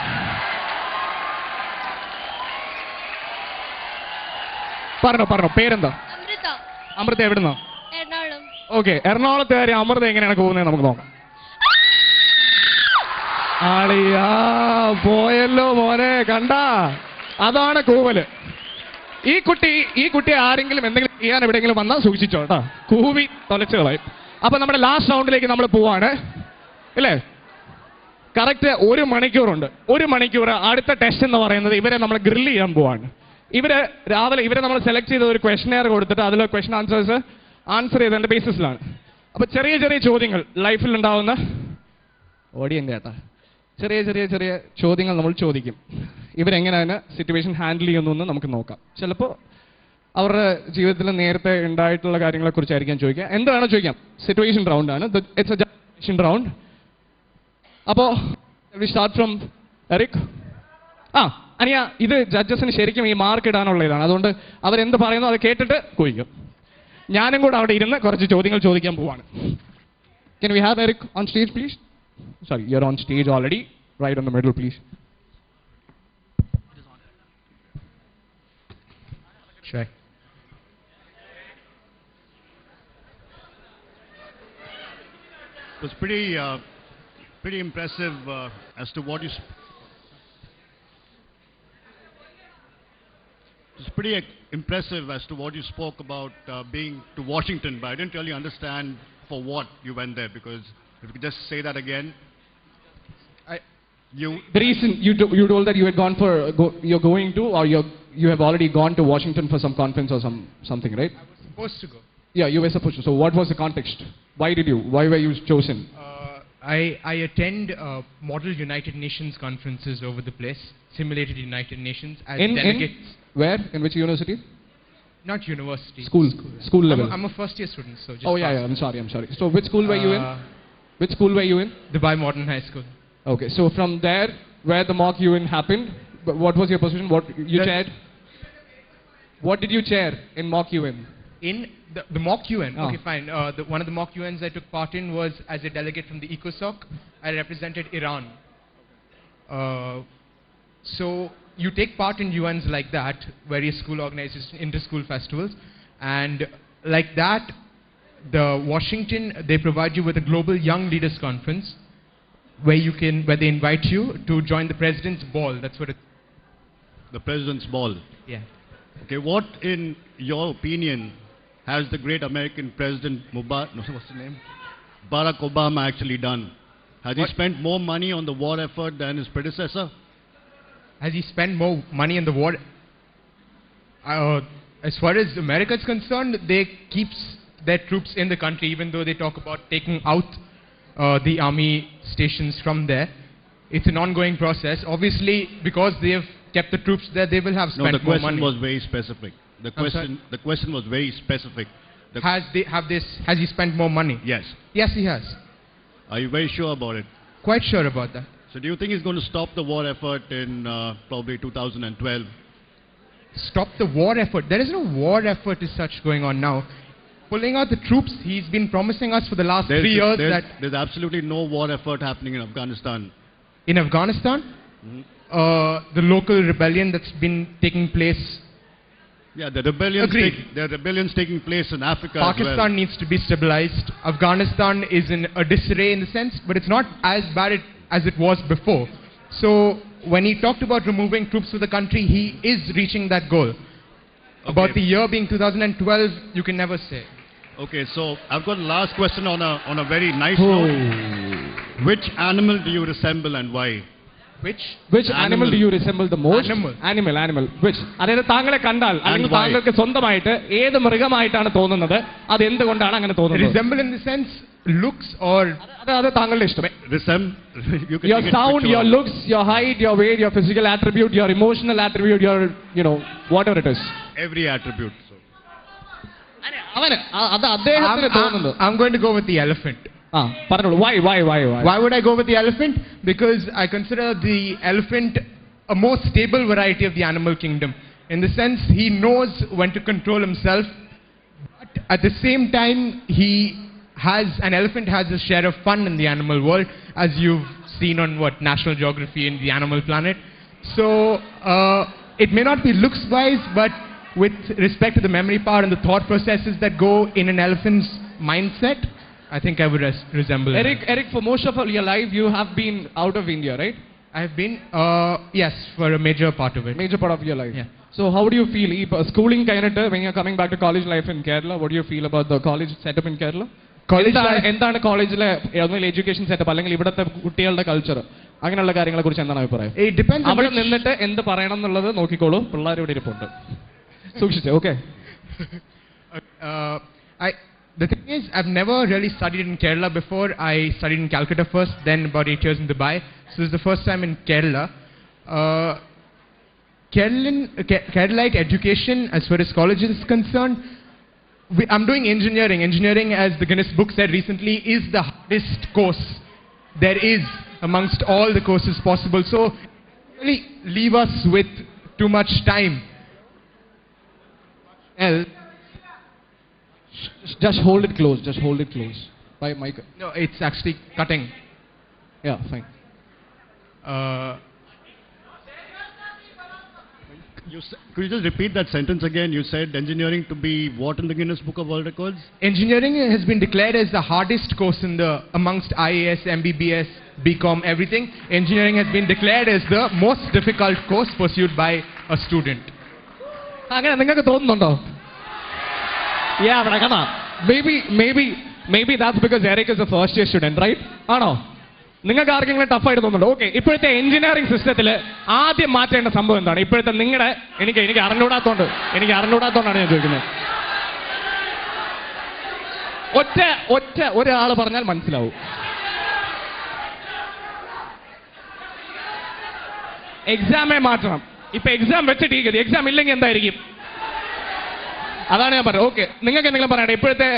പറഞ്ഞോ പേരെന്താ? അമൃത. എവിടുന്നോ? ഓക്കെ, എറണാകുളത്തുകാരി അമൃത എങ്ങനെയാണ് കൂവുന്നത് നമുക്ക് നോക്കാം. ആളിയാ പോയല്ലോ മോനെ, കണ്ടാ? അതാണ് കൂവല്. ഈ കുട്ടി ആരെങ്കിലും എന്തെങ്കിലും ചെയ്യാൻ എവിടെയെങ്കിലും വന്നാൽ സൂക്ഷിച്ചോ കേട്ടോ, കൂവി തൊലച്ചു കളയും. അപ്പൊ നമ്മുടെ ലാസ്റ്റ് റൗണ്ടിലേക്ക് നമ്മൾ പോവാണ് അല്ലേ? കറക്റ്റ് 1 മണിക്കൂറുണ്ട്. 1 മണിക്കൂർ അടുത്ത ടെസ്റ്റ് എന്ന് പറയുന്നത് ഇവരെ നമ്മൾ ഗ്രില്ല് ചെയ്യാൻ പോവാണ്. ഇവരെ നമ്മൾ സെലക്ട് ചെയ്ത ഒരു ക്വസ്റ്റനെയർ കൊടുത്തിട്ട് അതിലെ ക്വസ്റ്റൻ ആൻസർ ചെയ്തതിന്റെ ബേസിസിലാണ്. അപ്പൊ ചെറിയ ചെറിയ ചോദ്യങ്ങൾ ലൈഫിൽ ഉണ്ടാവുന്ന ഓടിയൻ ചേട്ടാ ചെറിയ ചോദ്യങ്ങൾ നമ്മൾ ചോദിക്കും. ഇവരെങ്ങനെയാണ് സിറ്റുവേഷൻ ഹാൻഡിൽ ചെയ്യുന്നു നമുക്ക് നോക്കാം. ചിലപ്പോൾ അവരുടെ ജീവിതത്തിൽ നേരത്തെ ഉണ്ടായിട്ടുള്ള കാര്യങ്ങളെ കുറിച്ചായിരിക്കാം ചോദിക്കുക. എന്താണോ ചോദിക്കാം. സിറ്റുവേഷൻ റൗണ്ട് ആണ്. It's A judge round. അപ്പോ വി സ്റ്റാർട്ട് ഫ്രം എറിക്. അനിയ, ഇത് ജഡ്ജസിന് ശരിക്കും ഈ മാർക്ക് ഇടാനുള്ള ഇതാണ്. അതുകൊണ്ട് അവരെന്ത് പറയുന്നു അത് കേട്ടിട്ട് കുഴിക്കും. ഞാനും കൂടെ അവിടെ ഇരുന്ന് കുറച്ച് ചോദ്യങ്ങൾ ചോദിക്കാൻ പോവാണ്. Can we have Eric on stage, please? Sorry, you're on stage already. Right on the middle, please. Sure. It was pretty impressive as to what you. It's pretty impressive as to what you spoke about being to Washington, but I didn't really understand for what you went there, because if you could just say that again. The reason you told that you had gone for you're going to, or you have already gone to Washington for some conference or something, right? I was supposed to go. Yeah, you were supposed to. So what was the context? Why were you chosen? I attend model United Nations conferences over the place, simulated United Nations as delegates. Where? In which university? Not university. School level. I'm a first year student, so just. Oh yeah, I'm sorry. So which school were you in? Which school were you in? Dubai Modern High School. Okay, so from there, where the mock UN happened, what was your position? What you chaired? What did you chair in mock UN? In the mock UN. Okay, fine. One of the mock UNs I took part in was as a delegate from the ECOSOC. I represented Iran. So you take part in UNs like that, various school organizations, inter-school festivals, and like that, the Washington, they provide you with a global young leaders conference, where they invite you to join the president's ball. That's what it. The president's ball. Yeah. Okay, what in your opinion has the great American president what's his name? Barack Obama actually done? Has he spent more money on the war effort than his predecessor? Has he spent more money on the war? As far as America is concerned, they keep their troops in the country, even though they talk about taking out the army stations from there. It's an ongoing process. Obviously, because they have kept the troops there, they will have spent more money. No, the question was very specific. The question was very specific. Has he spent more money? Yes. Yes, he has. Are you very sure about it? Quite sure about that. So do you think he's going to stop the war effort in probably 2012? Stop the war effort. There is no war effort as such going on now. Pulling out the troops, he's been promising us for the last 3 years that... There's absolutely no war effort happening in Afghanistan. In Afghanistan, the local rebellion that's been taking place... Yeah, the rebellions, there are rebellions taking place in Africa as well. Pakistan needs to be stabilized. Afghanistan is in a disarray in the sense, but it's not as bad as it was before. So when he talked about removing troops from the country, he is reaching that goal. Okay. About the year being 2012, you can never say. Okay, so I've got a last question on a very nice note. Which animal do you resemble and why? Which animal do you resemble the most? Animal. Which? അതായത് താങ്കളെ കണ്ടാൽ അല്ലെങ്കിൽ താങ്കൾക്ക് സ്വന്തമായിട്ട് ഏത് മൃഗമായിട്ടാണ് തോന്നുന്നത്? അത് എന്തുകൊണ്ടാണ് അങ്ങനെ തോന്നുന്നത്? Resemble in the sense looks or അത് താങ്കളുടെ ഇഷ്ടം. Your sound, your looks, your height, your weight, your physical attribute, your emotional attribute, your whatever it is. Every attribute. അവന് അത് അദ്ദേഹത്തിന് തോന്നുന്നത്. I'm going to go with the elephant. പറഞ്ഞോളൂ. Why would I go with the elephant? Because I consider the elephant a more stable variety of the animal kingdom. In the sense, he knows when to control himself, but at the same time, an elephant has a share of fun in the animal world, as you've seen on National Geography and the Animal Planet. So, it may not be looks-wise, but with respect to the memory power and the thought processes that go in an elephant's mindset, I think I would resemble Eric, for most of your life, you have been out of India, right? I have been, yes, for a major part of it. Major part of your life. Yeah. So how do you feel? Schooling when you're coming back to college life in Kerala, what do you feel about the college setup in Kerala? എന്താണ് കോളേജിലെ education setup അല്ലെങ്കിൽ ഇവിടുത്തെ കുട്ടികളുടെ culture അങ്ങനെയുള്ള കാര്യങ്ങളെ കുറിച്ച് എന്താണ് അഭിപ്രായം? അവിടെ നിന്നിട്ട് എന്ത് പറയണം എന്നുള്ളത് നോക്കിക്കോളൂ. പിള്ളേർ ഇവിടെ ഇരിപ്പുണ്ട്. സൂക്ഷിച്ചേ. Okay. The thing is, I've never really studied in Kerala before. I studied in Calcutta first, then about 8 years in Dubai. So this is the first time in Kerala. Keralite education, as far as college is concerned, I'm doing engineering. Engineering, as the Guinness Book said recently, is the hardest course there is amongst all the courses possible. So, really leave us with too much time. Just hold it close. By mic. No, it's actually cutting. Yeah, fine. Could you just repeat that sentence again? You said engineering to be what in the Guinness Book of World Records? Engineering has been declared as the hardest course amongst IAS, MBBS, BCom, everything. Engineering has been declared as the most difficult course pursued by a student. അങ്ങനെ നിങ്ങൾക്ക് തോന്നുന്നുണ്ടോ? Yeah, but come on. Maybe that's because Eric is a first year student, right? ആണോ? നിങ്ങൾക്ക് ആർക്കെങ്കിലും ടഫായിട്ട് തോന്നുന്നുണ്ടോ? Okay, ഇപ്പോഴത്തെ engineering സിസ്റ്റത്തിൽ ആദ്യം മാറ്റേണ്ട സംഭവം എന്താണ്? ഇപ്പോഴത്തെ നിങ്ങളുടെ എനിക്ക് അറിഞ്ഞൂടാത്തോണ്ടാണ് ഞാൻ ചോദിക്കുന്നത്. ഒറ്റ ഒരാൾ പറഞ്ഞാൽ മനസ്സിലാവും. എക്സാമേ മാറ്റണം. ഇപ്പൊ എക്സാം വെച്ചിട്ടിരിക്കുന്നത്, എക്സാം ഇല്ലെങ്കിൽ എന്തായിരിക്കും? അതാണ് ഞാൻ പറഞ്ഞത്. ഓക്കെ, നിങ്ങൾക്ക് എന്തെങ്കിലും പറയട്ടെ ഇപ്പോഴത്തെ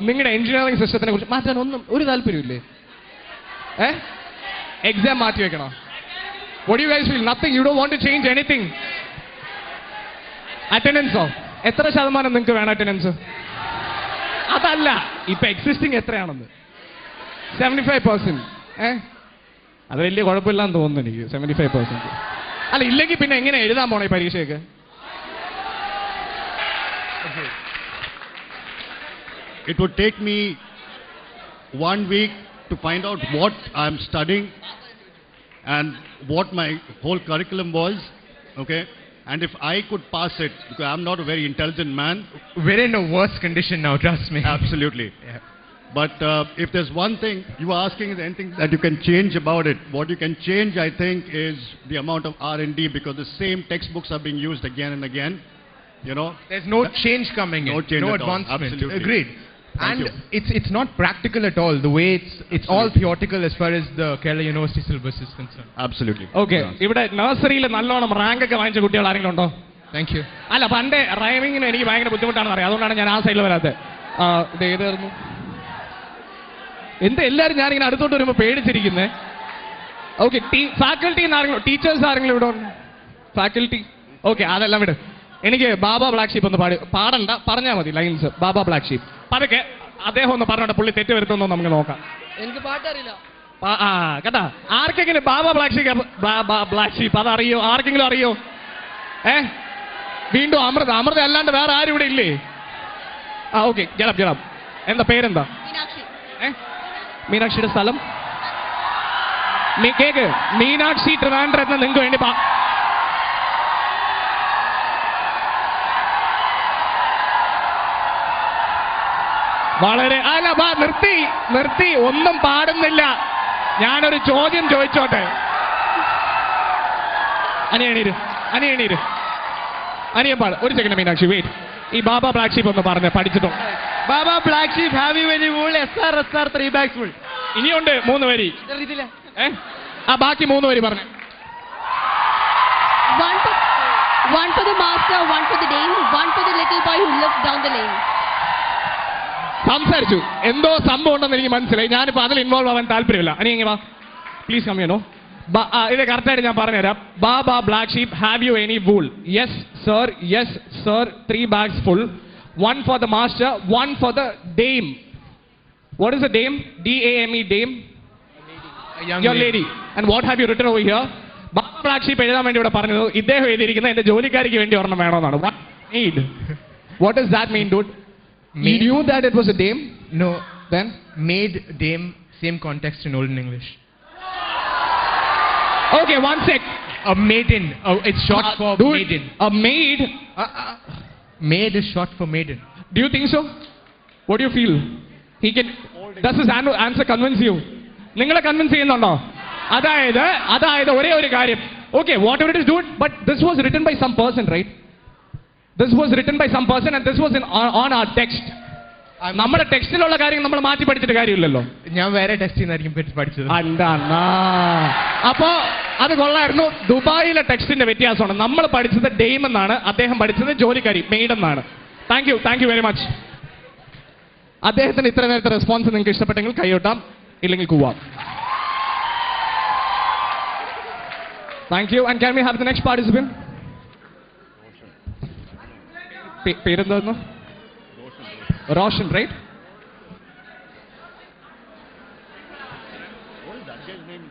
നിങ്ങളുടെ എഞ്ചിനീയറിംഗ് സിസ്റ്റത്തിനെ കുറിച്ച് മാറ്റാൻ ഒരു താല്പര്യമില്ലേ? എക്സാം മാറ്റി വെക്കണോ? What do you guys feel? Nothing. You don't want to change anything. അറ്റൻഡൻസോ? എത്ര ശതമാനം നിങ്ങൾക്ക് വേണം അറ്റൻഡൻസ്? അതല്ല, ഇപ്പൊ എക്സിസ്റ്റിംഗ് എത്രയാണെന്ന്? 75%. അത് വലിയ കുഴപ്പമില്ലാന്ന് തോന്നുന്നു എനിക്ക്. 75%. അല്ല, ഇല്ലെങ്കിൽ പിന്നെ എങ്ങനെ എഴുതാൻ പോണേ പരീക്ഷയൊക്കെ? It would take me 1 week to find out what I'm studying and what my whole curriculum was, okay? And if I could pass it, because I'm not a very intelligent man. We're in a worse condition now, trust me. Absolutely. Yeah. But if there's one thing you are asking, is anything that you can change about it? What you can change, I think, is the amount of R&D, because the same textbooks are being used again and again. You know, there's no change coming in. No change no at advancement. All. Absolutely. Agreed. Thank and you. it's not practical at all. The way it's all theoretical as far as the Kerala University syllabus is concerned. Absolutely. Okay. ഇവിടെ നഴ്സറിയിൽ നല്ലോണം rank ഒക്കെ വാങ്ങിച്ച കുട്ടികൾ ആരെങ്കിലും ഉണ്ടോ? Thank you. അല്ല, പണ്ടേ റൈമിങ്ങിന് എനിക്ക് ഭയങ്കര ബുദ്ധിമുട്ടാണെന്ന് അറിയാം. അതുകൊണ്ടാണ് ഞാൻ ആ സൈഡിൽ വരാത്തത്. ഇത് ഏതായിരുന്നു? എന്താ എല്ലാവരും ഞാനിങ്ങനെ അടുത്തോട്ട് വരുമ്പോൾ പേടിച്ചിരിക്കുന്നേ? ഓക്കെ ഫാക്കൽറ്റി ആരെങ്കിലും ടീച്ചേഴ്സ് ആരെങ്കിലും ഇവിടെ ഫാക്കൽറ്റി ഓക്കെ അതെല്ലാം വിട്. എനിക്ക് ബാബ ബ്ലാക്ക് ഷീപ്പ് ഒന്ന് പാടണ്ട, പറഞ്ഞാൽ മതി ലൈൻസ്. ബാബ ബ്ലാക്ക് ഷീപ്പ് പതുക്കെ അദ്ദേഹം ഒന്ന് പറഞ്ഞോട്ടെ, പുള്ളി തെറ്റ് വരുത്തുന്നോ നമുക്ക് നോക്കാം. എനിക്ക് പാട്ടറിയില്ല. കേട്ടാ, ആർക്കെങ്കിലും ബാബ ബ്ലാക്ക് ഷീപ്പ് അതറിയോ? ആർക്കെങ്കിലും അറിയോ? വീണ്ടും അമൃത അല്ലാണ്ട് വേറെ ആരും ഇവിടെ ഇല്ലേ? ഓക്കെ, ജലം. എന്താ പേരെന്താ? മീനാക്ഷിയുടെ സ്ഥലം കേക്ക്. മീനാക്ഷി ട്രിവാൻഡ്രത്ത് നിങ്ങൾക്ക് വേണ്ടി വളരെ നിർത്തി ഒന്നും പാടുന്നില്ല. ഞാനൊരു ചോദ്യം ചോദിച്ചോട്ടെ. അനിയൻ പാട്. ഒരു സെക്കൻഡ് മീനാക്ഷി വെയിറ്റ്. ഈ ബാബ ബ്ലാക്ക് ഷീപ്പ് ഒന്ന് പറഞ്ഞ് പഠിച്ചിട്ടോ. Baa baa black sheep have you any wool? SR 3 bags full. ഇനിയുണ്ട് 3 വരി. ബാക്കി 3 വരി പറഞ്ഞു. One for the master, one for the dame, one for the little boy who lives down the lane. സംസാരിച്ചു, എന്തോ സംഭവം ഉണ്ടെന്ന് എനിക്ക് മനസ്സിലായി. ഞാനിപ്പോ അതിൽ ഇൻവോൾവ് ആവാൻ താല്പര്യമില്ല. അനി വാ പ്ലീസ് കം ഹിയർ. ഇത് കറക്റ്റായിട്ട് ഞാൻ പറഞ്ഞുതരാം. Baa baa black sheep have you any wool? Yes sir 3 bags full. One for the master, one for the dame. What is a dame? DAME, dame? Your lady. And what have you written over here? Baba black sheep എഴുതാൻ വേണ്ടി ഇവിടെ പറഞ്ഞത് ഇദ്ദേഹം എഴുതിയിരിക്കുന്നത് എന്റെ ജോലിക്കാരിക്ക് വേണ്ടി ഒരെണ്ണം വേണമെന്നാണ്. What does that mean, dude? You knew that it was a dame? No. Then? Maid, dame, same context in Olden English. Okay, one sec. A maiden. It's short for dude, maiden. A maid? Maid is short for maiden. Do you think so? What do you feel? Does his answer convince you? നിങ്ങളെ convince ചെയ്യുന്നുണ്ടോ? അതായത് ഒരേ ഒരു കാര്യം. Okay, whatever it is, dude, but this was written by some person, right? This was written by some person and this was on our text. നമ്മുടെ ടെക്സ്റ്റിലുള്ള കാര്യം നമ്മൾ മാറ്റി പഠിച്ചിട്ട് കാര്യമില്ലല്ലോ. ഞാൻ വേറെ ടെക്സ്റ്റിൽ നിന്നായിരിക്കും പഠിച്ചത്. അപ്പോ അത് കൊള്ളായിരുന്നു. ദുബായിലെ ടെക്സ്റ്റിന്റെ വ്യത്യാസമാണ്. നമ്മൾ പഠിച്ചത് ഡെയിം എന്നാണ്, അദ്ദേഹം പഠിച്ചത് ജോലിക്കാരി മെയ്ഡ് എന്നാണ്. Thank you very much. അദ്ദേഹത്തിന് ഇത്ര നേരത്തെ റെസ്പോൺസ് നിങ്ങൾക്ക് ഇഷ്ടപ്പെട്ടെങ്കിൽ കൈയൊട്ടാം, ഇല്ലെങ്കിൽ കൂവാം. Thank you. And can we have the next participant? പേരെന്തായിരുന്നു? Roshan, right? What is that guy's name?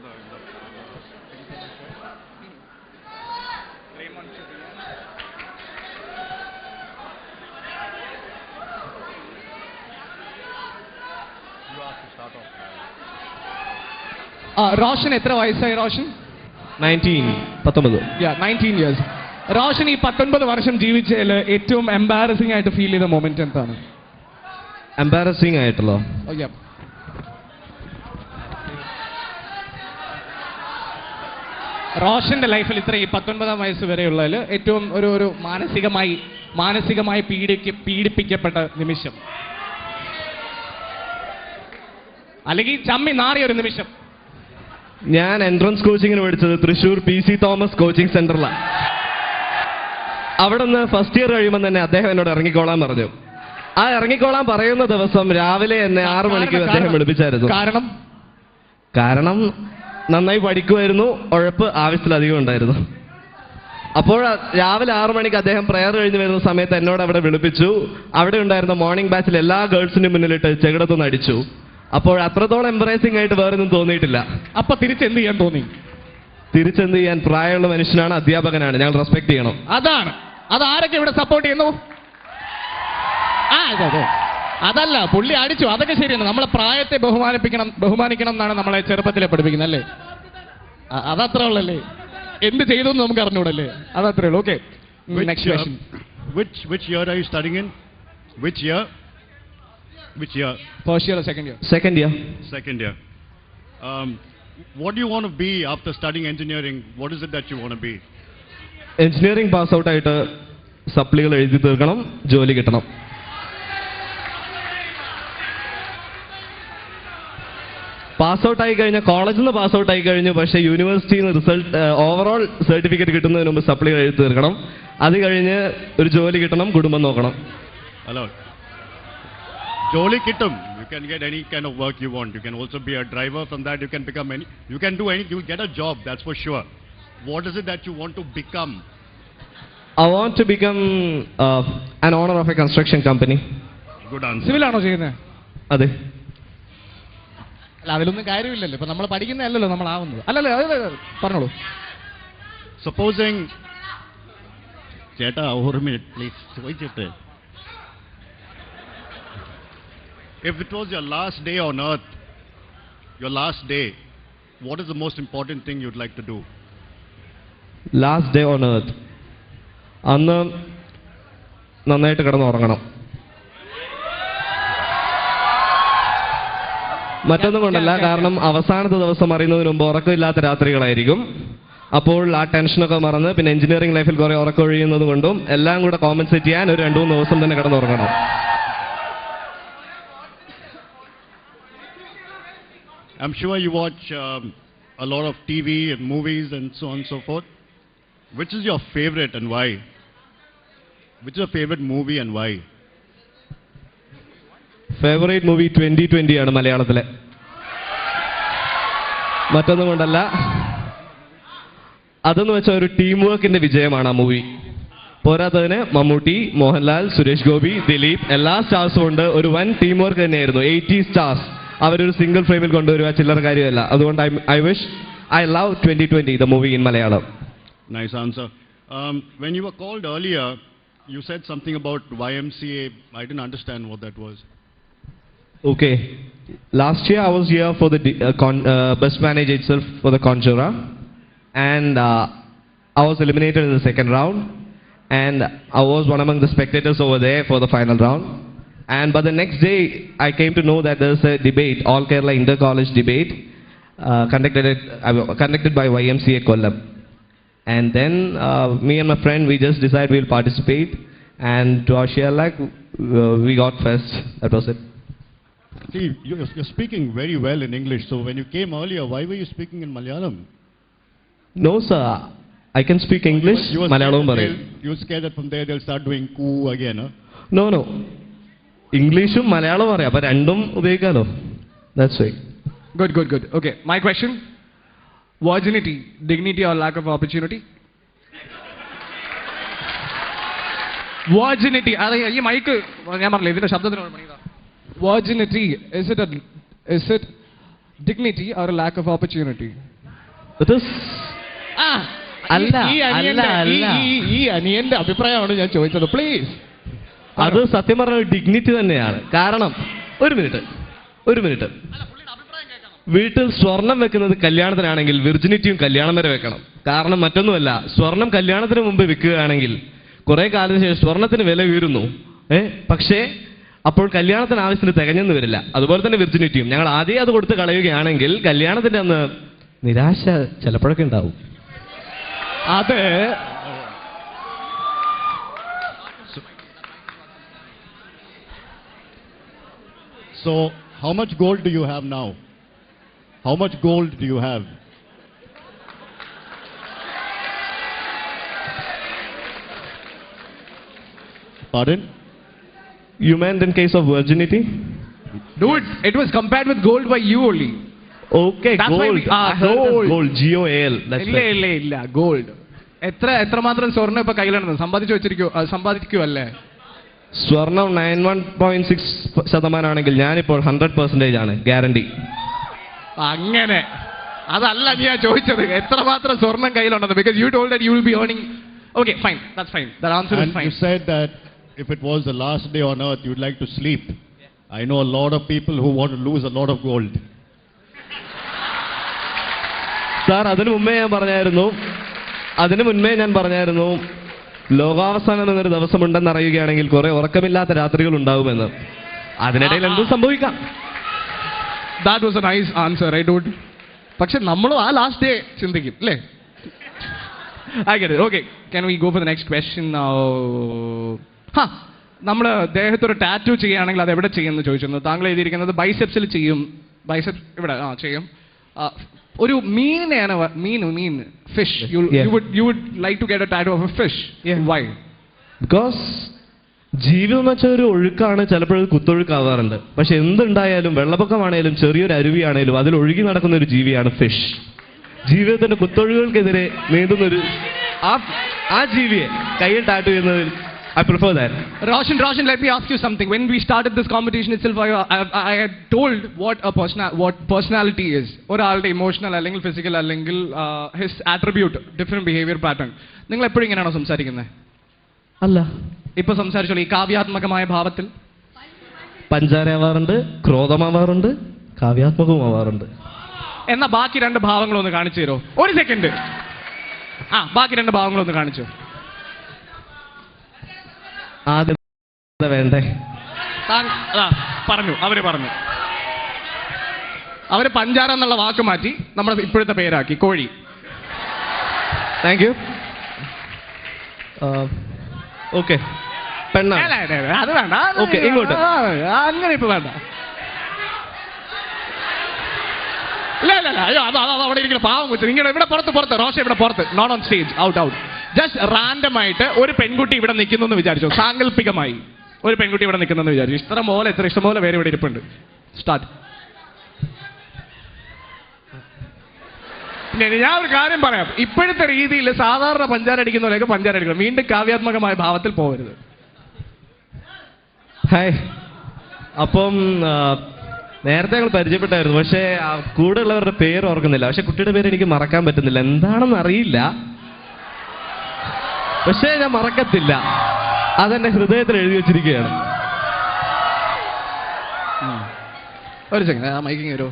You have to start off. Roshan എത്ര വയസ്സായി? റോഷൻ 19. Yeah, 19 years. റോഷൻ ഈ 19 വർഷം ജീവിച്ചതിൽ ഏറ്റവും എംബാരസിംഗ് ആയിട്ട് ഫീൽ ചെയ്ത മൊമെന്റ് എന്താണ്? എംബാരസിംഗ് ആയിട്ടുള്ളോ? റോഷന്റെ ലൈഫിൽ ഇത്ര ഈ 19 വയസ്സ് വരെയുള്ളതിൽ ഏറ്റവും ഒരു മാനസികമായി പീഡിപ്പിക്കപ്പെട്ട നിമിഷം, അല്ലെങ്കിൽ ചമ്മി നാറിയ ഒരു നിമിഷം? ഞാൻ എൻട്രൻസ് കോച്ചിങ്ങിന് പഠിച്ചത് തൃശ്ശൂർ PC തോമസ് കോച്ചിങ് സെന്ററിലാണ്. അവിടെ നിന്ന് ഫസ്റ്റ് ഇയർ കഴിയുമ്പോൾ തന്നെ അദ്ദേഹം എന്നോട് ഇറങ്ങിക്കോളാൻ പറഞ്ഞു. ആ ഇറങ്ങിക്കോളാൻ പറയുന്ന ദിവസം രാവിലെ എന്നെ 6 മണിക്ക് അദ്ദേഹം വിളിപ്പിച്ചായിരുന്നു. കാരണം നന്നായി പഠിക്കുമായിരുന്നു, ഉഴപ്പ് ആവശ്യത്തിലധികം ഉണ്ടായിരുന്നു. അപ്പോൾ രാവിലെ 6 മണിക്ക് അദ്ദേഹം പ്രയർ കഴിഞ്ഞ് വരുന്ന സമയത്ത് എന്നോട് അവിടെ വിളിപ്പിച്ചു. അവിടെ ഉണ്ടായിരുന്ന മോർണിംഗ് ബാച്ചിൽ എല്ലാ ഗേൾസിനും മുന്നിലിട്ട് ചെകിടത്തൊന്ന് അടിച്ചു. അപ്പോൾ അത്രത്തോളം എംബ്രേസിംഗ് ആയിട്ട് വേറെ ഒന്നും തോന്നിയിട്ടില്ല. അപ്പൊ തിരിച്ചെന്ത് ചെയ്യാൻ തോന്നി? തിരിച്ചെന്ത് ചെയ്യാൻ? പ്രായമുള്ള മനുഷ്യനാണ്, അധ്യാപകനാണ്, ഞങ്ങൾ റെസ്പെക്ട് ചെയ്യണം. അത് ആരൊക്കെ ഇവിടെ സപ്പോർട്ട് ചെയ്യുന്നു? അതല്ല, പുള്ളി അടിച്ചു, അതൊക്കെ ശരിയാണ്. നമ്മളെ പ്രായത്തെ ബഹുമാനിക്കണം എന്നാണ് നമ്മളെ ചെറുപ്പത്തിലെ പഠിപ്പിക്കുന്നത്, അല്ലേ? അതത്ര ഉള്ളല്ലേ? എന്ത് ചെയ്തു എന്ന് നമുക്ക് അറിഞ്ഞൂടല്ലേ? അതത്രേ ഉള്ളൂ. Okay, next question. Which year are you studying in? Which year? First year or second year? Second year. What do you want to be after studying engineering? What is it that you want to be? Engineering pass out ആയിട്ട് സപ്ലികൾ എഴുതി തീർക്കണം, ജോലി കിട്ടണം. Pass out ആയി കഴിഞ്ഞാൽ കോളേജിൽ നിന്ന് pass out ആയി കഴിഞ്ഞു, പക്ഷേ യൂണിവേഴ്സിറ്റിയിൽ നിന്ന് റിസൾട്ട് ഓവറോൾ സർട്ടിഫിക്കറ്റ് കിട്ടുന്നതിന് മുമ്പ് സപ്ലികൾ എഴുതി തീർക്കണം. അത് കഴിഞ്ഞ് ഒരു ജോലി കിട്ടണം, കുടുംബം നോക്കണം. Hello. Jolly Kittum. You can get any kind of work you want. You can also be a driver. From that, you can become any. You can do any. You get a job. That's for sure. What is it that you want to become? I want to become an owner of a construction company. Good answer. സിവിലാണോ ചെയ്യുന്നത്? അതെ. അല്ല അതിലൊന്നും കാര്യമില്ലല്ലോ. ഇപ്പൊ നമ്മൾ പഠിക്കുന്നതല്ലല്ലോ നമ്മളാവുന്നത്. അല്ലല്ലോ അതെ പറഞ്ഞോളൂ. Supposing. Cheta, over a minute, please. Wait a minute. If it was your last day on earth, your last day, what is the most important thing you'd like to do? Last day on earth. അന്ന് നന്നായിട്ട് കിടന്നുറങ്ങണം. മറ്റൊന്നും കൊണ്ടല്ല, കാരണം അവസാനത്തെ ദിവസം അറിയുന്നതിന് മുമ്പ് ഉറക്കമില്ലാത്ത രാത്രികളായിരിക്കും. അപ്പോൾ ആ ടെൻഷനൊക്കെ മറന്ന് പിന്നെ എഞ്ചിനീയറിംഗ് ലൈഫിൽ കുറേ ഉറക്കമൊഴിയുന്നത് കൊണ്ടും എല്ലാം കൂടെ കോമ്പൻസേറ്റ് ചെയ്യാൻ ഒരു 2-3 ദിവസം തന്നെ കിടന്നുറങ്ങണം. I'm sure you watch a lot of TV and movies and so on and so forth. Which is your favorite and why? Which is your favorite movie and why? Favourite movie 2020 ആണ് മലയാളത്തിലെ. മറ്റൊന്നും കൊണ്ടല്ല, അതെന്ന് വെച്ചാൽ ഒരു team വർക്കിന്റെ വിജയമാണ് ആ മൂവി. പോരാത്തതിന് മമ്മൂട്ടി, മോഹൻലാൽ, സുരേഷ് ഗോപി, ദിലീപ് എല്ലാ സ്റ്റാർസും ഉണ്ട്. ഒരു വൻ ടീം വർക്ക് തന്നെയായിരുന്നു. 80 സ്റ്റാർസ് അവരൊരു സിംഗിൾ ഫ്രെയിമിൽ കൊണ്ടുവരുക ചില്ലറ കാര്യമല്ല. അതുകൊണ്ട് I love 2020, the movie in Malayalam. Nice answer. When you were called earlier, you said something about YMCA. I didn't understand what that was. Okay. Last year I was here for the best manage itself for the Conjura, and I was eliminated in the second round, and I was one among the spectators over there for the final round. And by the next day, I came to know that there's a debate, All Kerala Inter-College debate, conducted by YMCA Kollam. And then me and my friend, we just decided we'll participate. And to our sheer luck, we got first. That was it. See, you're speaking very well in English. So when you came earlier, why were you speaking in Malayalam? No, sir. I can speak English. Malayalam parayum. You were scared that from there they'll start doing koo again, huh? No. ഇംഗ്ലീഷും മലയാളവും അറിയാം, അപ്പൊ രണ്ടും ഉപയോഗിക്കാലോ. That's right. Good. Okay, my question: virginity, dignity or lack of opportunity? Virginity. അതെ, ഈ mic ഞാൻ പറഞ്ഞില്ല, ഇതിന്റെ ശബ്ദത്തിനോട് പണിയതാ. Virginity, is it dignity or a lack of opportunity? It is. ഈ അനിയന്റെ അഭിപ്രായമാണ് ഞാൻ ചോദിച്ചത്. പ്ലീസ്. അത് സത്യം പറഞ്ഞ ഡിഗ്നിറ്റി തന്നെയാണ്. കാരണം ഒരു മിനിറ്റ് വീട്ടിൽ സ്വർണം വെക്കുന്നത് കല്യാണത്തിനാണെങ്കിൽ വിർജിനിറ്റിയും കല്യാണം വരെ വെക്കണം. കാരണം മറ്റൊന്നുമല്ല, സ്വർണം കല്യാണത്തിന് മുമ്പ് വിൽക്കുകയാണെങ്കിൽ കുറെ കാലത്തിന് ശേഷം സ്വർണത്തിന് വില ഉയരുന്നു. പക്ഷേ അപ്പോൾ കല്യാണത്തിന് ആവശ്യത്തിന് തികഞ്ഞെന്ന് വരില്ല. അതുപോലെ തന്നെ വിർജിനിറ്റിയും ഞങ്ങൾ ആദ്യം അത് കൊടുത്ത് കളയുകയാണെങ്കിൽ കല്യാണത്തിന്റെ അന്ന് നിരാശ ചിലപ്പോഴൊക്കെ ഉണ്ടാവും. അത് So, how much gold do you have now? How much gold do you have? Pardon? You meant in case of virginity? Dude, it was compared with gold by you only. Okay, That's why gold. we- I heard gold. that's gold. GOAL. That's right. ഇല്ല gold. എത്രമാത്രം സ്വർണ്ണം ഇപ്പൊ കയ്യിലുണ്ടെന്ന് സമ്പാദിക്കുമല്ലേ? സ്വർണം 91.6% ആണെങ്കിൽ ഞാനിപ്പോൾ 100% ആണ് guarantee. അങ്ങനെ അതല്ല ഞാൻ ചോദിച്ചത്, എത്രമാത്രം സ്വർണം കയ്യിലുണ്ടെന്ന്. Because you told that you will be earning. Okay, fine, that's fine. That answer is And fine. you said that if it was the last day on earth, you'd like to sleep. I know a lot of people who want to lose a lot of gold. Sir, അതിനു മുന്നേ ഞാൻ പറഞ്ഞായിരുന്നു ലോകാവസാനം എന്നൊരു ദിവസമുണ്ടെന്ന് അറിയുകയാണെങ്കിൽ കുറെ ഉറക്കമില്ലാത്ത രാത്രികൾ ഉണ്ടാവുമെന്ന്. അതിനിടയിൽ എന്തും സംഭവിക്കാം. That was a nice answer, right, dude? പക്ഷെ നമ്മളും ആ ലാസ്റ്റ് ഡേ ചിന്തിക്കും അല്ലേ? I get it. Okay, can we go for the next question now? നമ്മൾ ദേഹത്തൊരു ടാറ്റു ചെയ്യുകയാണെങ്കിൽ അത് എവിടെ ചെയ്യുമെന്ന് ചോദിച്ചിരുന്നു. താങ്കൾ എഴുതിയിരിക്കുന്നത് ബൈസെപ്സിൽ ചെയ്യും. ബൈസെപ്സ് ഇവിടെ ചെയ്യും. ഒരു മീനിനെയാണ് മീൻ fish. You would like to get a tattoo of a fish. Yeah. Why? Because ജീവിതം എന്ന് വെച്ചാൽ ഒരു ഒഴുക്കാണ്, ചിലപ്പോൾ കുത്തൊഴുക്കാവാറുണ്ട്. പക്ഷെ എന്തുണ്ടായാലും, വെള്ളപ്പൊക്കമാണേലും ചെറിയൊരു അരുവിയാണേലും അതിൽ ഒഴുകി നടക്കുന്ന ഒരു ജീവിയാണ് ഫിഷ്. ജീവിതത്തിന്റെ കുത്തൊഴുകൾക്കെതിരെ നീന്തുന്നൊരു ആ ജീവിയെ കയ്യിൽ ടാറ്റു ചെയ്യുന്നതിൽ I prefer that. Roshan, let me ask you something. When we started this competition itself, I had told what personality is. ഒരാളുടെ ഇമോഷണൽ അല്ലെങ്കിൽ ഫിസിക്കൽ അല്ലെങ്കിൽ his attribute, different behaviour pattern. നിങ്ങൾ എപ്പോഴും ഇങ്ങനെയാണോ സംസാരിക്കുന്നത്? അല്ല, ഇപ്പൊ സംസാരിച്ചോളൂ. ഈ കാവ്യാത്മകമായ ഭാവത്തിൽ പഞ്ചാരയാവാറുണ്ട്, ക്രോധമാവാറുണ്ട്, കാവ്യാത്മകമാവാറുണ്ട്. എന്നാ ബാക്കി രണ്ട് ഭാവങ്ങളൊന്ന് കാണിച്ചു തരുമോ? ഒരു സെക്കൻഡ്. ബാക്കി രണ്ട് ഭാവങ്ങളൊന്ന് കാണിച്ചു. ആദ്യം വേണ്ടേ? പറഞ്ഞു, അവര് പഞ്ചാര എന്നുള്ള വാക്ക് മാറ്റി നമ്മുടെ ഇപ്പോഴത്തെ പേരാക്കി കോഴി. Thank you. ഓക്കെ, പെണ്ണാണ്. അത് വേണ്ട. ഓക്കെ, ഇങ്ങോട്ട്. അങ്ങനെ ഇപ്പൊ വേണ്ട. ഇല്ല, അയ്യോ, അത് അവിടെ ഇരിക്കുന്ന പാവം വെച്ചു. ഇങ്ങനെ ഇവിടെ പുറത്ത് റോഷ ഇവിടെ പുറത്ത്, not on stage, out. Just random ആയിട്ട് ഒരു പെൺകുട്ടി ഇവിടെ നിൽക്കുന്നു എന്ന് വിചാരിച്ചു. സാങ്കല്പികമായി ഒരു പെൺകുട്ടി ഇവിടെ നിൽക്കുന്നെന്ന് വിചാരിച്ചു. ഇഷ്ടംപോലെ പേര് ഇവിടെ ഇരിപ്പുണ്ട്. സ്റ്റാർട്ട്. ഞാൻ ഒരു കാര്യം പറയാം. ഇപ്പോഴത്തെ രീതിയിൽ സാധാരണ പഞ്ചാര അടിക്കുന്നവരെയൊക്കെ പഞ്ചാര അടിക്കണം. വീണ്ടും കാവ്യാത്മകമായ ഭാവത്തിൽ പോകരുത്. ഹായ്. അപ്പം നേരത്തെ ഞങ്ങൾ പരിചയപ്പെട്ടായിരുന്നു, പക്ഷേ കൂടെ ഉള്ളവരുടെ പേര് ഓർക്കുന്നില്ല. പക്ഷെ കുട്ടിയുടെ പേര് എനിക്ക് മറക്കാൻ പറ്റുന്നില്ല. എന്താണെന്ന് അറിയില്ല, പക്ഷേ ഞാൻ മറക്കത്തില്ല. അതെന്റെ ഹൃദയത്തിൽ എഴുതി വെച്ചിരിക്കുകയാണ്. ഒരു സെക്കൻഡ്, മൈക്കിങ് വരുമോ?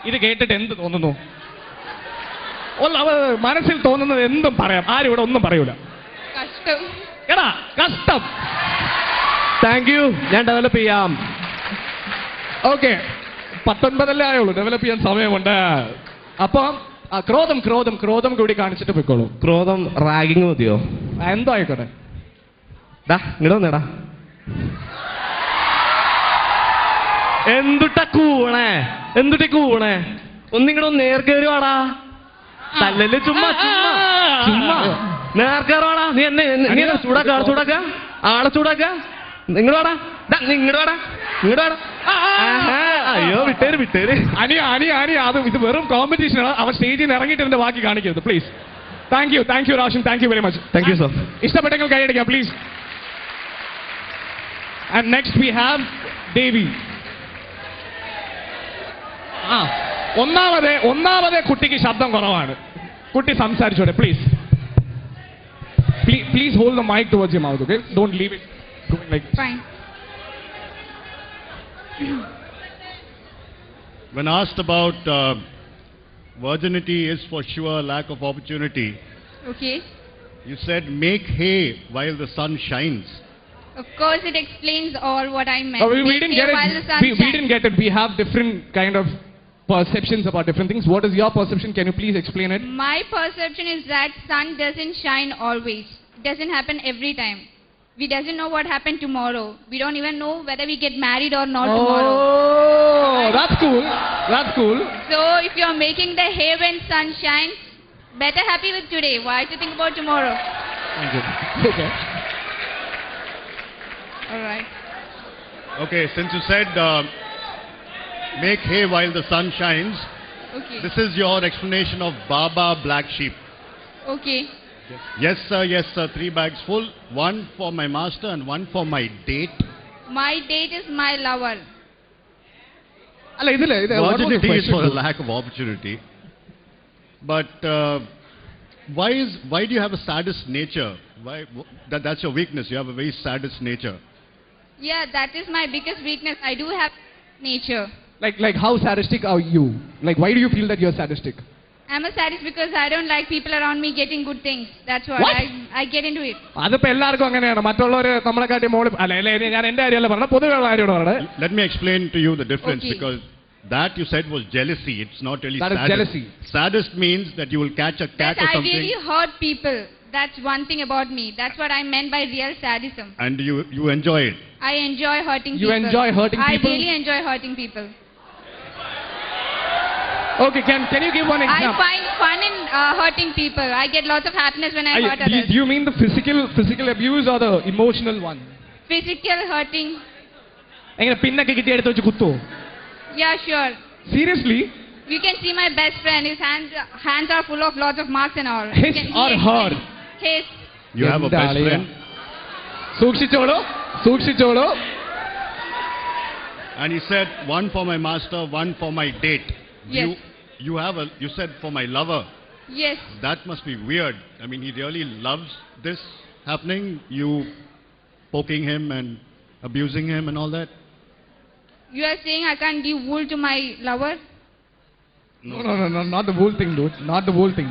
ഇത് കേട്ടിട്ട് എന്ത് തോന്നുന്നു? മനസ്സിൽ തോന്നുന്നത് എന്തും പറയാം. ആരും ഇവിടെ ഒന്നും പറയൂല. കഷ്ടം. താങ്ക് യു, ഞാൻ ഡെവലപ്പ് ചെയ്യാം. ഓക്കെ, 19 ആയുള്ളൂ, ഡെവലപ്പ് ചെയ്യാൻ സമയമുണ്ട്. അപ്പം ക്രോധം കൂടി കാണിച്ചിട്ട് പോയിക്കോളൂ. ക്രോധം റാഗിങ് മതിയോ? എന്തോ ആയിക്കോട്ടെ. ഇങ്ങോട്ട് വന്നേടാ. എന്തുട്ടി കൂണേ ഒന്നിങ്ങടെ നേർക്കേറി വാടാ. തല്ലല് ചുമ്മാ നേർക്കേറാടാ. നീ എന്നെ ചൂടാക്ക ആളെ ചൂടാക്ക. നിങ്ങട് വാടാ. അയ്യോ, വിട്ടേര്. അനി അത് ഇത് വെറും കോമ്പറ്റീഷനാണ്. അവൻ സ്റ്റേജിൽ നിന്ന് ഇറങ്ങിയിട്ട് എന്റെ ബാക്കി കാണിക്കരുത് please. Thank you Roshan, thank you very much. Thank you sir. ഇഷ്ടപ്പെട്ടെങ്കിൽ കൈയടിക്കാം please. And next we have Devi. ഒന്നാമത് കുട്ടിക്ക് ശബ്ദം കുറവാണ്. കുട്ടി സംസാരിച്ചോടെ please. Please hold the mic towards your mouth. Okay, don't leave it going like this. Fine. When asked about virginity is for sure lack of opportunity. Okay. You said make hay while the sun shines. Of course, it explains all what I meant. We didn't get it. We didn't get it. We have different kind of perceptions about different things. What is your perception? Can you please explain it? My perception is that sun doesn't shine always. It doesn't happen every time. We doesn't know what happened tomorrow. We don't even know whether we get married or not tomorrow. Oh, that's cool. So if you're making the hay when sun shines, better happy with today. Why to think about tomorrow? Thank you. Okay. All right. Okay, since you said make hay while the sun shines, Okay. this is your explanation of Baba Black Sheep. Okay. Yes sir, 3 bags full. 1 for my master and 1 for my date. My date is my lover. Virginity is for a lack of opportunity. But why do you have a sadist nature? That's your weakness. You have a very sadist nature. Yeah, that is my biggest weakness. I do have nature. Like how sadistic are you? Like why do you feel that you're sadistic? I'm a sadist because I don't like people around me getting good things. That's why I get into it. അതിപ്പോ എല്ലാവർക്കും അങ്ങനെയാണ്. മറ്റുള്ളവർ നമ്മളെക്കാട്ടി മോള് അല്ല ഞാൻ എന്റെ കാര്യമല്ല പറഞ്ഞത്, പൊതുവെയുള്ള കാര്യമാണ് പറഞ്ഞത്. Let me explain to you the difference. Okay. Because that you said was jealousy. It's not really That is sadist. jealousy. Sadist means that you will catch a cat or I something. really hurt people. That's one thing about me. That's what I meant by real sadism. And you enjoy it. I enjoy hurting You people. enjoy hurting people? I really enjoy hurting people. Okay, can you give one I example? find fun in hurting people. I get lots of happiness when I hurt Do others. you mean the physical abuse or the emotional one? Physical hurting. എങ്ങനെ പിന്നൊക്കെ കിട്ടി എടുത്ത് വെച്ച് കുത്തോ? Yeah, sure. Seriously? You can see my best friend. His hands are full of lots of marks and all. His or her? His. You have a best friend? സൂക്ഷിച്ചോളൂ. And he said, one for my master, one for my date. Yes. You said for my lover. Yes. That must be weird. I mean, he really loves this happening, you poking him and abusing him and all that? You are saying I can't give wool to my lover? No, not the whole thing, dude. Not the whole thing.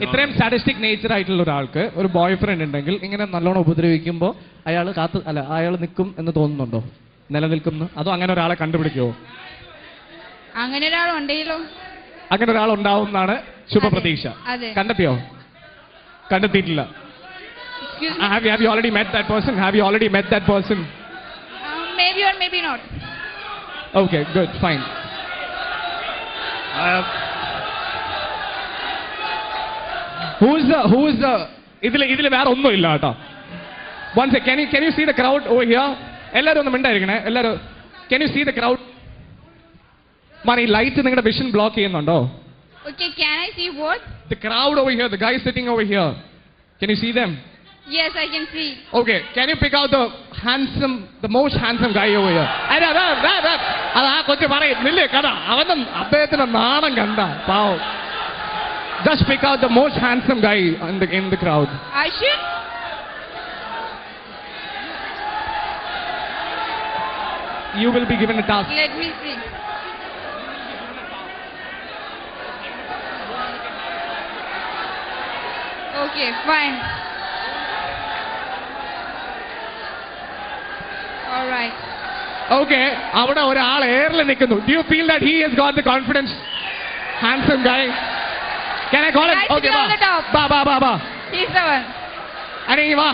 ഇത്രയും sadistic nature ആയിട്ടുള്ള ഒരാൾക്ക് ഒരു boy friend ഉണ്ടെങ്കിൽ ഇങ്ങനെ നല്ലോണം ഉപദ്രവിക്കുമ്പോൾ അയാൾ നിൽക്കും എന്ന് തോന്നുന്നുണ്ടോ? നിലനിൽക്കുന്നു? അതോ അങ്ങനെ ഒരാളെ കണ്ടുപിടിക്കുമോ? അങ്ങനെ ഒരാളുണ്ടെങ്കിലോ? അങ്ങനെ ഒരാൾ ഉണ്ടാവും എന്നാണ് ശുഭപ്രതീക്ഷ. കണ്ടെത്തിയിട്ടില്ല. Have you already met that person? Maybe or maybe not. Okay, good, fine. Who's the ഇതിൽ വേറെ ഒന്നും ഇല്ല കേട്ടോ. Once can you see the crowd over here? എല്ലാവരും ഒന്ന് മിണ്ടായിരിക്കണേ. എല്ലാവരും can you see the crowd? ഈ ലൈറ്റ് നിങ്ങളുടെ വിഷൻ ബ്ലോക്ക് ചെയ്യുന്നുണ്ടോ? Okay, can I see what? The crowd over here, the guy sitting over here. Can you see them? Yes, I can see. Okay, can you pick out the most handsome guy over here? അത് ആ കൊച്ചു പറയും നില്ലേ കഥ അദ്ദേഹത്തിന് നാണം കണ്ട പാവം. Just pick out the most handsome guy in the crowd. Ashwin? You will be given a task. Let me see. Okay, fine. All right. Okay, അവിടെ ഒരാൾ എയറിൽ നിൽക്കുന്നു. Do you feel that he has got the confidence? Handsome guy. Can I call him? Okay, va. He's the one. Ani va.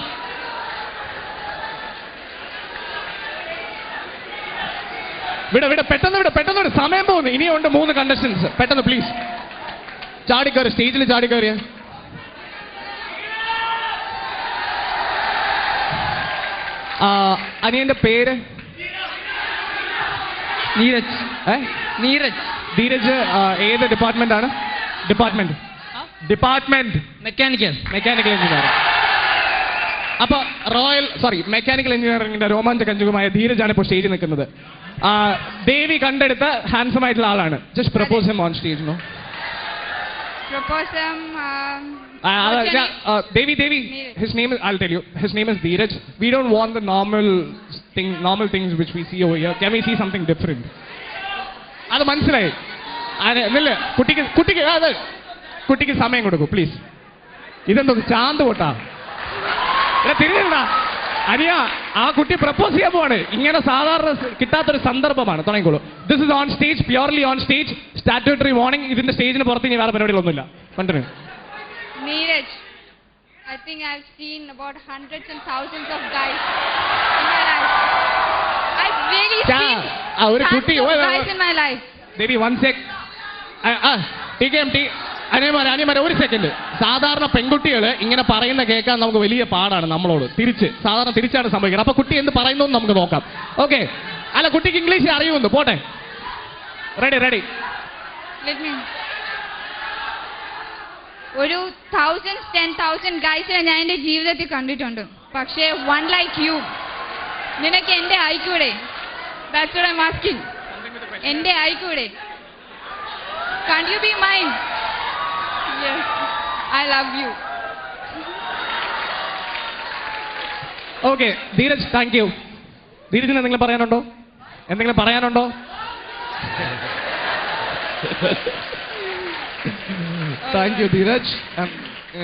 വിട പെട്ടെന്ന് സമയം പോകുന്നു. ഇനിയുണ്ട് 3 contestants. പെട്ടെന്ന് പ്ലീസ് ചാടിക്കയറി, സ്റ്റേജിൽ ചാടിക്കയറിയ. അനിയന്റെ പേര് ധീരജ്. ഏത് ഡിപ്പാർട്ട്മെന്റ് ആണ്? Department mechanical engineering. അപ്പൊ മെക്കാനിക്കൽ എഞ്ചിനീയറിംഗിന്റെ രോമാഞ്ച കഞ്ചുകമായ ധീരജാണ് ഇപ്പോൾ സ്റ്റേജിൽ നിൽക്കുന്നത്. ദേവി കണ്ടെടുത്ത ഹാൻസം ആയിട്ടുള്ള ആളാണ്. Just propose him on stage. No Propose him. Devi, his name is, I'll tell you, his name is Dheeraj. We don't want the normal things which we see over here. Can we see something different? അത് മനസ്സിലായി. കുട്ടിക്ക് സമയം കൊടുക്കൂ please. ഇതെന്തോ ചാന്ത് പൊട്ടാ തിരിഞ്ഞിട്ടാ അനിയ. ആ കുട്ടി propose ചെയ്യാൻ പോവാണ്. ഇങ്ങനെ സാധാരണ കിട്ടാത്തൊരു സന്ദർഭമാണ്. തുടങ്ങിക്കോളൂ. This is on stage, purely on stage. Statutory warning. ഇതിന്റെ സ്റ്റേജിന് പുറത്ത് ഇനി വേറെ പരിപാടികളൊന്നുമില്ല. Continue. Neeraj, I think I've seen about hundreds and thousands of guys in my life. I've really seen thousands of guys in my life. Devi, one sec. TKMT. അനിയന്മാരെ ഒരു second. സാധാരണ പെൺകുട്ടികൾ ഇങ്ങനെ പറയുന്ന കേൾക്കാൻ നമുക്ക് വലിയ പാടാണ്. നമ്മളോട് സാധാരണ തിരിച്ചാണ് സംഭവിക്കുന്നത്. അപ്പൊ കുട്ടി എന്ത് പറയുന്നു നമുക്ക് നോക്കാം. ഓക്കെ, അല്ല കുട്ടിക്ക് ഇംഗ്ലീഷ് അറിയുമെന്ന് പോട്ടെ. റെഡി. ഒരു 1000 ഗൈസിനെ ഞാൻ എന്റെ ജീവിതത്തിൽ കണ്ടിട്ടുണ്ട്. പക്ഷേ വൺ ലൈക്ക് യു, നിനക്ക് എന്റെ ആയിക്കൂടെ? That's what I'm asking. എന്റെ ആയിക്കൂടെ? Can't you be mine? Yes, I love you. Okay Dheeraj, thank you. ധീരജിന് എന്തെങ്കിലും പറയാനുണ്ടോ? Thank you, Dheeraj.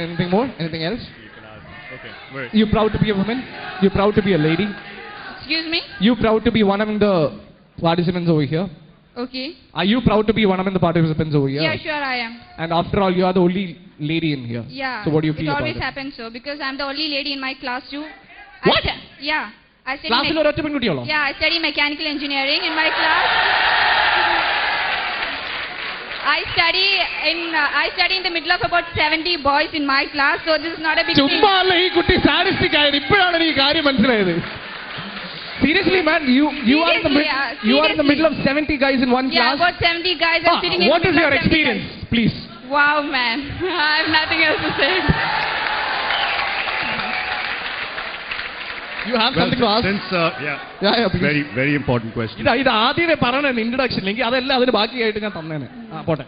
Anything more? Anything else? Okay, wait. You proud to be a woman? You proud to be a lady? Excuse me? You proud to be one among the participants over here? Okay. Are you proud to be one among the participants over here? Yeah, sure I am. And after all, you are the only lady in here. Yeah. So what do you feel about it? It always happens so, because I'm the only lady in my class too. What? Yeah. I study Class ഒരൊറ്റ പെൺകുട്ടിയുള്ളോ? Yeah, I study mechanical engineering in my class. I study in the middle of about 70 boys in my class, so this is not a big thing. ചുമ്മാ അല്ല ഈ കുട്ടി sadistic ആയത് ഇപ്പോഴാണ് എനിക്ക് കാര്യം മനസ്സിലായത്. Seriously, man, you are in the middle of 70 guys in one class. Yeah, about 70 guys are sitting in the What is middle your of 70 experience, guys. please? Wow, man. I have nothing else to say. You have something to ask? Since, Yeah, please. very, very important question. ഇത് ആദ്യമേ പറയണ introduction എനിക്ക് അതെല്ലാം അതിന് ബാക്കിയായിട്ട് ഞാൻ തന്നേനെ. പോട്ടെ.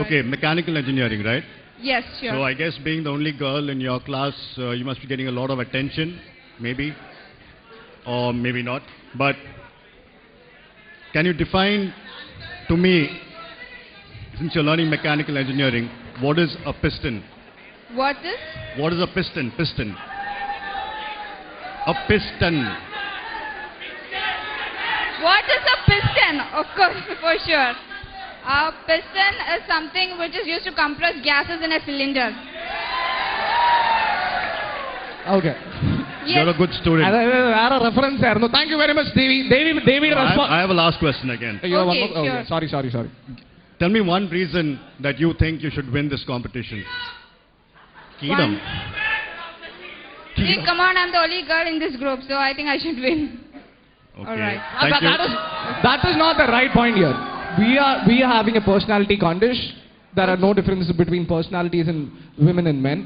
Okay, mechanical engineering, right? Yes, sure. So I guess being the only girl in your class, you must be getting a lot of attention, maybe, or maybe not. But can you define to me, since you're learning mechanical engineering, what is a piston? What is? What is a piston? Piston. A piston. What is a piston? Of course, for sure. A piston is something which is used to compress gases in a cylinder. Okay. Yes. You're a good student. അതായത് വേറെ reference ആയിരുന്നു. Thank you very much ദേവിയുടെ I have a last question again. Okay, sure. Sorry. Tell me one reason that you think you should win this competition. Keedam. See, come on, I'm the only girl in this group, so I think I should win. Okay. All right. Thank you. That is not the right point here. We are having a personality contest. There are no differences between personalities in women and men.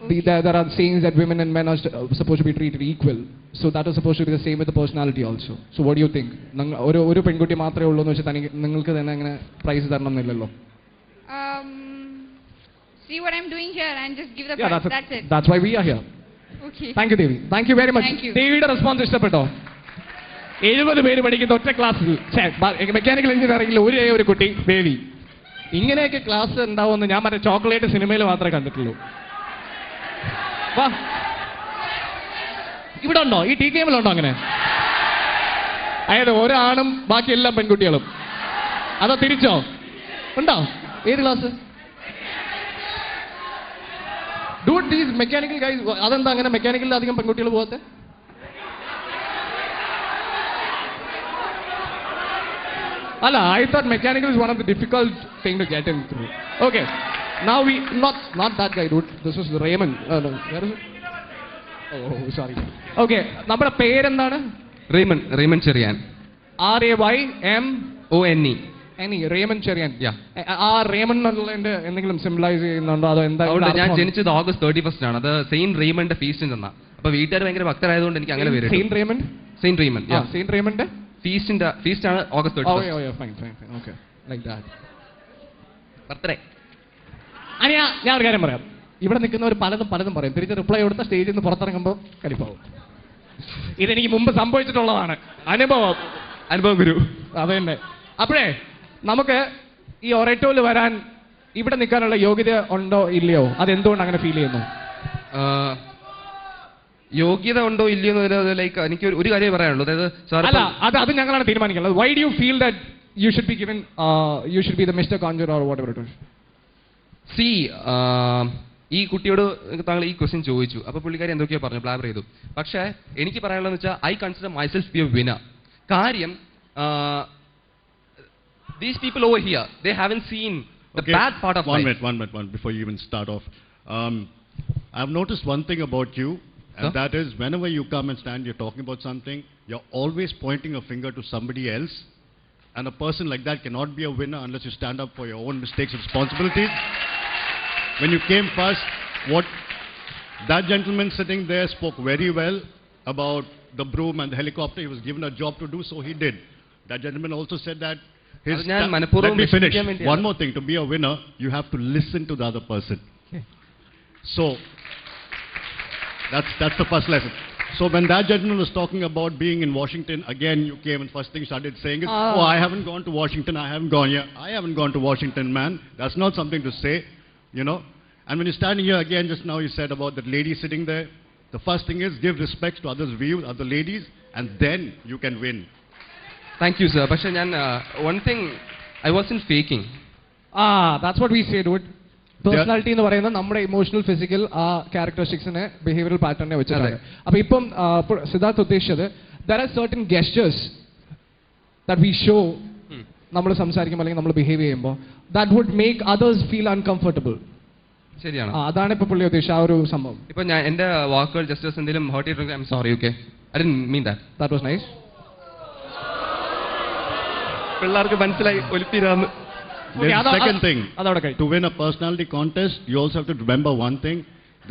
There are sayings that women and men are supposed to be treated equal. So that is supposed to be the same with the personality also. So what do you think? ഒരു പെൺകുട്ടി മാത്രമേ ഉള്ളൂ എന്ന് വെച്ചാൽ നിങ്ങൾക്ക് തന്നെ അങ്ങനെ price തരണം എന്നില്ലല്ലോ. See what I'm doing here and just give the Yeah, prize. That's it. That's why we are here. Okay. Thank you, Devi. Thank you very much. Thank you. ദേവിയുടെ റെസ്പോൺസ് ഇഷ്ടപ്പെട്ടോ? 70 പേര് പഠിക്കുന്ന ഒറ്റ ക്ലാസ്സിൽ മെക്കാനിക്കൽ എഞ്ചിനീയറിംഗിൽ ഒരു കുട്ടി ദേവി. ഇങ്ങനെയൊക്കെ ക്ലാസ് ഉണ്ടാവുമെന്ന് ഞാൻ മറ്റേ ചോക്ലേറ്റ് സിനിമയിൽ മാത്രമേ കണ്ടിട്ടുള്ളൂ. വാ, ഇവിടെ ഉണ്ടോ? ഈ ടി കെ എമ്മിലുണ്ടോ അങ്ങനെ? അതായത് ഒരാണും ബാക്കി എല്ലാം പെൺകുട്ടികളും. അതോ തിരിച്ചോ? ഉണ്ടോ? ഏത് class? Dude these mechanical guys, അതെന്താ അങ്ങനെ മെക്കാനിക്കലിൽ അധികം പെൺകുട്ടികൾ പോകാത്തെ? അല്ല, I thought mechanical is one of the difficult thing to get in through. Okay, now we not that guy, dude. This is Raymond. No, where is it? Oh, sorry. Okay, നമ്മുടെ പേരെന്താണ്? Raymond Cherian. RAYMONE. Raymond Cherian. ആ Raymond എന്നുള്ളതിന്റെ എന്തെങ്കിലും symbolise ചെയ്യുന്നുണ്ടോ? അതോ എന്താ? ഞാൻ ജനിച്ചത് August 31 ആണ്. അത് സെയിന്റ് റെയ്മണ്ട് ഫീസ്റ്റ് തന്ന. അപ്പൊ വീട്ടുകാർ ഭയങ്കര ഭക്തരായതുകൊണ്ട് എനിക്ക് അങ്ങനെ പേര്. Saint Raymond. Saint Raymond feast ആണ് August 31. Fine. Okay, like that. Birthday. ഞാൻ ഒരു കാര്യം പറയാം. ഇവിടെ നിൽക്കുന്നവർ പലതും പറയും. തിരിച്ച് റിപ്ലൈ കൊടുത്ത സ്റ്റേജിൽ നിന്ന് പുറത്തിറങ്ങുമ്പോൾ കലിപ്പാവും. ഇതെനിക്ക് മുമ്പ് സംഭവിച്ചിട്ടുള്ളതാണ്. അനുഭവം ഗുരു. അതന്നെ. അപ്പോഴേ നമുക്ക് ഈ ഒറേറ്റോയിൽ വരാൻ ഇവിടെ നിൽക്കാനുള്ള യോഗ്യത ഉണ്ടോ ഇല്ലയോ? അതെന്തുകൊണ്ട് അങ്ങനെ ഫീൽ ചെയ്യുന്നു? യോഗ്യത ഉണ്ടോ ഇല്ലയോ എന്ന് ലൈക്ക് എനിക്ക് ഒരു കാര്യം പറയാനുള്ളൂ. അതായത് അത് ഞങ്ങളാണ് തീരുമാനിക്കുന്നത്. Why do you feel that you should be given you should be the mister conjure or what ever it is? See, ഈ കുട്ടിയോട് താങ്കൾ ഈ ക്വസ്റ്റ്യൻ ചോദിച്ചു. അപ്പോൾ പുള്ളിക്കാരി എന്തൊക്കെയോ പറഞ്ഞു, ബ്ലാബർ ചെയ്തു. പക്ഷേ എനിക്ക് പറയാനുള്ളതെന്ന് വെച്ചാൽ I consider myself B A winner. കാര്യം these people over here, they haven't seen the bad part of life. One minute, before you even start off. I've noticed one thing about you, and that is whenever you come and stand, you're talking about something, you're always pointing a finger to somebody else, and a person like that cannot be a winner unless you stand up for your own mistakes and responsibilities. When you came first, that gentleman sitting there spoke very well about the broom and the helicopter. He was given a job to do, so he did. That gentleman also said that let me finish. One more thing, to be a winner, you have to listen to the other person. So, that's the first lesson. So when that gentleman was talking about being in Washington, again you came and first thing started saying is, oh, I haven't gone to Washington, I haven't gone here. I haven't gone to Washington, man. That's not something to say, you know. And when you're standing here again, just now you said about that lady sitting there. The first thing is give respect to others' views, other ladies, and then you can win. Thank you, sir. പക്ഷേ ഞാൻ one thing, I wasn't faking. That's what we say, dude. Personality എന്ന് പറയുന്നത് നമ്മുടെ emotional physical ആ ക്യാരക്ടറിസ്റ്റിക്സിനെ behavioural പാറ്റേണിനെ വെച്ചിട്ടാണ്. അപ്പൊ ഇപ്പം സിദ്ധാർത്ഥ് ഉദ്ദേശിച്ചത് there are certain gestures that we show നമ്മൾ സംസാരിക്കുമ്പോൾ അല്ലെങ്കിൽ നമ്മൾ ബിഹേവ് ചെയ്യുമ്പോൾ that would make others feel uncomfortable. ശരിയാണ്. അതാണ് ഇപ്പൊ പുള്ളി ഉദ്ദേശിച്ച ആ ഒരു സംഭവം. ഇപ്പൊ ഞാൻ എന്റെ വാക്കുകൾ ജസ്റ്റ് എന്തെങ്കിലും ഹേർട്ട് ചെയ്തിട്ടുണ്ടെങ്കിൽ I am sorry. Okay, I didn't mean that. That was nice. പിള്ളേർക്ക് മനസ്സിലായി ഒലിപ്പിരാന്ന്. Second thing, to win a personality contest, you also have to remember one thing,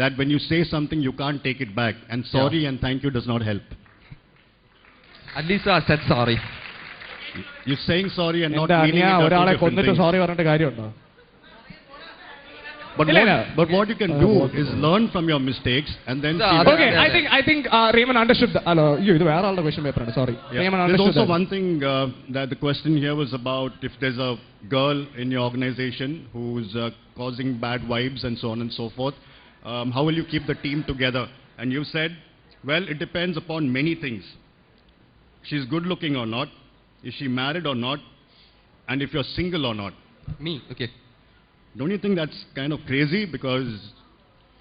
that when you say something, you can't take it back. And sorry and thank you does not help. At least I said sorry. You're saying sorry and not എന്താ meaning it. ഒരാളെ കൊന്നിട്ട് sorry പറഞ്ഞിട്ട് കാര്യമുണ്ടോ? But what you can do is learn from your mistakes and then see. Okay, I think Raymond understood. Hello, ഇത് വേറെ ആളുടെ question paper ആണ്. Sorry. Raymond There's understood. also one thing that the question here was about, if there's a girl in your organization who's causing bad vibes and so on and so forth, how will you keep the team together? And you said, well, it depends upon many things. She's good looking or not, is she married or not, and if you're single or not. Me, okay. Don't you think that's kind of crazy, because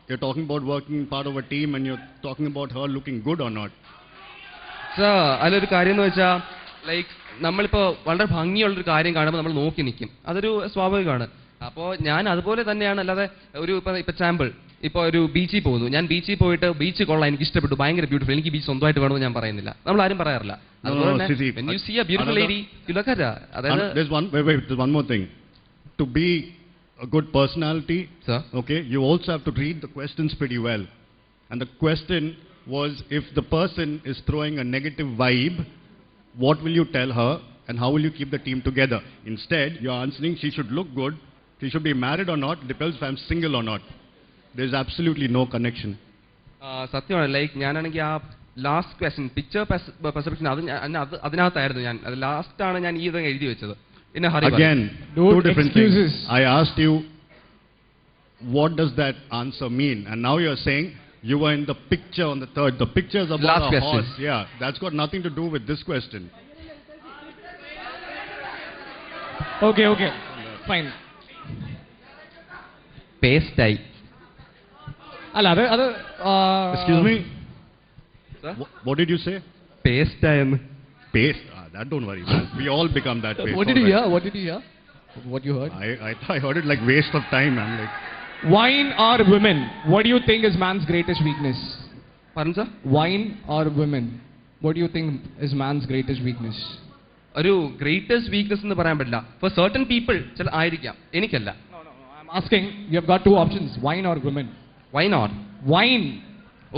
you're talking about working part of a team and you're talking about her looking good or not? Sir, അതിലൊരു കാര്യം എന്ന് വെച്ചാൽ like നമ്മളിപ്പോൾ വളരെ ഭംഗിയുള്ളൊരു കാര്യം കാണുമ്പോൾ നമ്മൾ നോക്കി നിൽക്കും. അതൊരു സ്വാഭാവികമാണ്. അപ്പോൾ ഞാൻ അതുപോലെ തന്നെയാണ്. അല്ലാതെ ഒരു ഇപ്പം സാമ്പിൾ, ഇപ്പോൾ ഒരു ബീച്ചിൽ പോകുന്നു, ഞാൻ ബീച്ചിൽ പോയിട്ട് ബീച്ച് കൊള്ളാം, എനിക്ക് ഇഷ്ടപ്പെട്ടു, ഭയങ്കര ബ്യൂട്ടിഫുൾ, എനിക്ക് ബീച്ച് സ്വന്തമായിട്ട് വേണമെന്ന് ഞാൻ പറയുന്നില്ല. നമ്മൾ ആരും പറയാറില്ല. അതുപോലെ തന്നെ when you see a beautiful lady, you look at her. അതായത് there's one more thing. To be a good personality, sir, okay, you also have to read the questions pretty well. And the question was, if the person is throwing a negative vibe, what will you tell her and how will you keep the team together? Instead, you're answering, she should look good, she should be married or not, depends if I'm single or not. There's absolutely no connection. സത്യമാണ്. Like ഞാനാണെങ്കിൽ ആ last question picture perception അതിനകത്തായിരുന്നു. ഞാൻ അത് ലാസ്റ്റാണ് ഞാൻ ഈ ഇതങ്ങ് എഴുതി വെച്ചത്. Again, two different things. I asked you, what does that answer mean? And now you're saying you were in the picture on the third. The picture is about last a question. horse. Yeah, that's got nothing to do with this question. Okay, fine. Paste ആയി. അല്ല അത് Excuse me? Sir? What did you say? Paste ആയെന്ന്. Paste? That don't worry, man. We all become that way. What did you hear? What you heard? I heard it like waste of time. I'm like, Wine or women? What do you think is man's greatest weakness? Pardon, sir? Wine or women? What do you think is man's greatest weakness? ഒരു greatest weakness എന്ന് പറയാൻ പറ്റില്ല. Four certain people ചില ആയിരിക്കാം, എനിക്കല്ല. I'm asking, you have got two options, wine or women. Why not? Wine.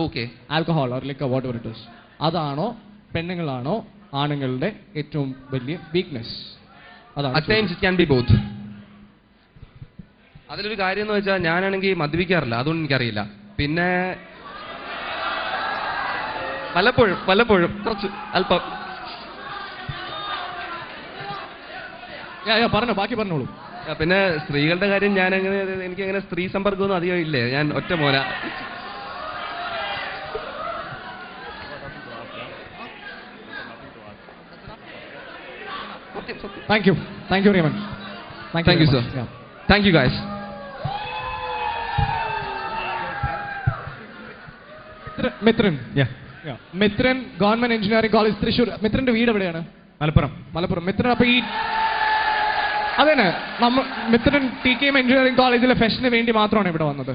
Okay. Alcohol or liquor, whatever it is. അതാണോ പെണ്ണുങ്ങളാണോ ആണുങ്ങളുടെ ഏറ്റവും വലിയ weakness? At times it can be both. അതിലൊരു കാര്യം എന്ന് വെച്ചാൽ ഞാനാണെങ്കിൽ മദ്യപിക്കാറില്ല, അതുകൊണ്ട് എനിക്കറിയില്ല. പിന്നെ പലപ്പോഴും കുറച്ച് അല്പം. പറഞ്ഞോ, ബാക്കി പറഞ്ഞോളൂ. പിന്നെ സ്ത്രീകളുടെ കാര്യം ഞാൻ അങ്ങനെ എനിക്കങ്ങനെ സ്ത്രീ സമ്പർക്കമൊന്നും അധികം ഇല്ലേ, ഞാൻ ഒറ്റ മോന. Thank you, Raymond. Thank you, sir. Yeah. Thank you, guys. Mithran. Mithran government engineering college Thrissur. മിത്രന്റെ വീട് എവിടെയാണ്? മലപ്പുറം. മിത്രൻ അപ്പൊ ഈ അതന്നെ മിത്രൻ TKM എഞ്ചിനീയറിംഗ് കോളേജിലെ ഫെസ്റ്റിന് വേണ്ടി മാത്രമാണ് ഇവിടെ വന്നത്.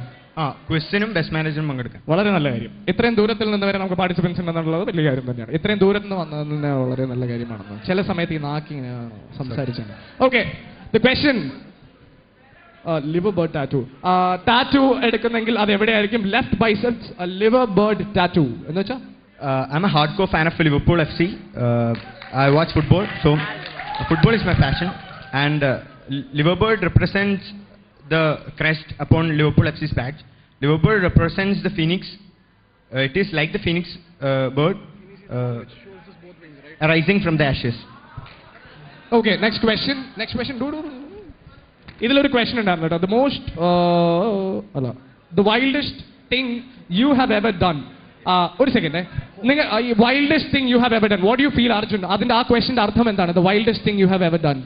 ക്വസ്റ്റ്യനും ബെസ്റ്റ് മാനേജറും പങ്കെടുക്കാൻ. വളരെ നല്ല കാര്യം. ഇത്രയും ദൂരത്തിൽ നിന്ന് വരെ നമുക്ക് പാർട്ടിസിപ്പൻസ് ഉണ്ടെന്നുള്ളത് വലിയ കാര്യം തന്നെയാണ്. ഇത്രയും ദൂരത്ത് നിന്ന് വന്നതിന് വളരെ നല്ല കാര്യമാണെന്ന്. ചില സമയത്ത് ഈ നാക്കി ഇങ്ങനെ സംസാരിച്ചാണ്. Okay, the question, liver bird tattoo. Tattoo എടുക്കുന്നെങ്കിൽ അത് എവിടെയായിരിക്കും? Left biceps, liver bird tattoo എന്ന് വെച്ചാൽ I'm a hardcore fan of Liverpool FC. I watch football, so football is my passion. And Liverbird represents the crest upon Liverpool FC's badge. Liverbird represents the phoenix. It is like the phoenix bird rising from the ashes. Okay, next question. ഇതിലൊരു question ഉണ്ടായിരുന്നു കേട്ടോ. The wildest thing you have ever done. ഒരു second, നിങ്ങൾ ഈ wildest thing you have ever done, what you feel Arjun? അതിന്റെ ആ ക്വസ്റ്റ്യന്റെ അർത്ഥം എന്താണ്? The wildest thing you have ever done.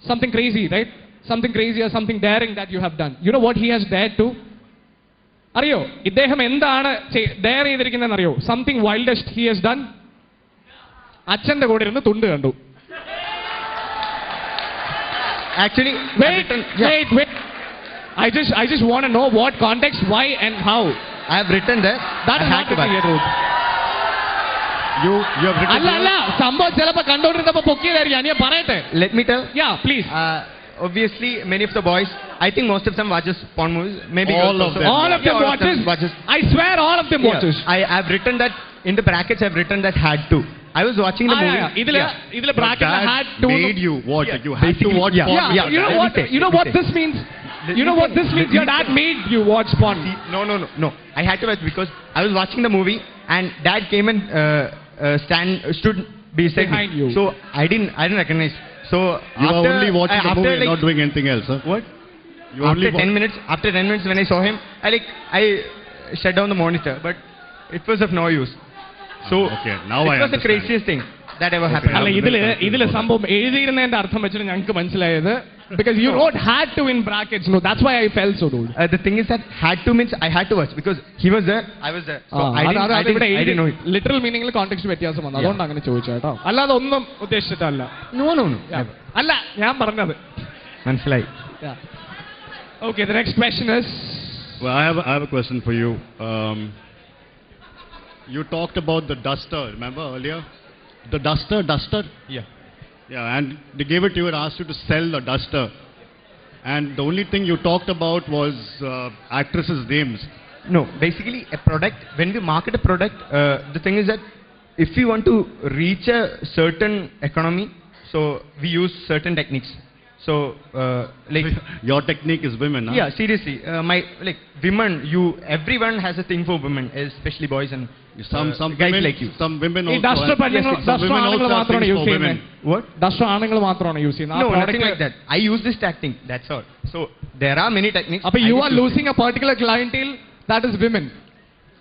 Something crazy, right? Something crazy or something daring that you have done. You know what he has dared to? അറിയോ ഇദ്ദേഹം എന്താണ് dare ചെയ്തിരിക്കുന്നതെന്ന് അറിയോ? Something wildest he has done. അച്ഛന്റെ കൂടെ ഇരുന്ന് തുണ്ട് കണ്ടു. Actually, Wait. I just want to know what context, why, and how. I have written that. That I is had not to written here, Ruth. You have written അല്ല സംഭവം ചിലപ്പോ കണ്ടോണ്ടിരുന്നപ്പോ പൊക്കിയതായിരിക്കും ഞാൻ പറയട്ടെ. Let me tell. Yeah, please. Obviously, many of the boys, I think most of them watches porn movies. Maybe All girls of also. them. All of them watches. I swear all of them watches. I've written that in the brackets. I've written that had to. I was watching the movie. ഇതില് ബ്രാക്കറ്റിൽ Dad had to. made you watch it. You had to watch yeah. porn. Yeah, you know what this means? You know what this means? Your dad made you watch porn. No. I had to watch because I was watching the movie and Dad came and stood beside Behind me. you. So I didn't recognize. So You are only watching the after movie and not doing anything else, huh? What? You only After 10 minutes, when I saw him, I shut down the monitor, but it was of no use. So Okay, now I it was the understand. craziest thing that ever happened. അല്ല ഇതില് സംഭവം എഴുതിയിരുന്നതിന്റെ അർത്ഥം വെച്ചിട്ട് ഞങ്ങൾക്ക് മനസ്സിലായത് because you wrote had to in brackets. No, that's why I felt so, dude. The thing is that had to means I had to watch because he was there, I was there. So I didn't know it. Literal മീനിങ്ങിൽ context വ്യത്യാസം വന്നു അതുകൊണ്ട് അങ്ങനെ ചോദിച്ചു കേട്ടോ. അല്ലാതെ ഒന്നും ഉദ്ദേശിച്ചിട്ടല്ല. No. അല്ല ഞാൻ പറഞ്ഞത്. മനസ്സിലായി. Okay, the next question is. Well, I have a question for you. You talked about the duster, remember earlier? The duster? Yeah, and they gave it to you and asked you to sell the duster. And the only thing you talked about was actresses' names. No, basically a product, when we market a product, the thing is that if we want to reach a certain economy, so we use certain techniques. So, like Your technique is women, huh? yeah, seriously, women, everyone has a thing for women, especially boys and Some guys women, like you. some women ഈ also. Duster some women ആണുങ്ങൾ also have മാത്രമാണ് things use for women. ചെയ്യുന്നത്. What? Duster ആണുങ്ങൾ മാത്രമാണ് use No, ചെയ്യുന്നത്. nothing like that. I use this technique. That's all. So there are many techniques. അപ്പൊ I you just are use losing a particular clientele that is women it.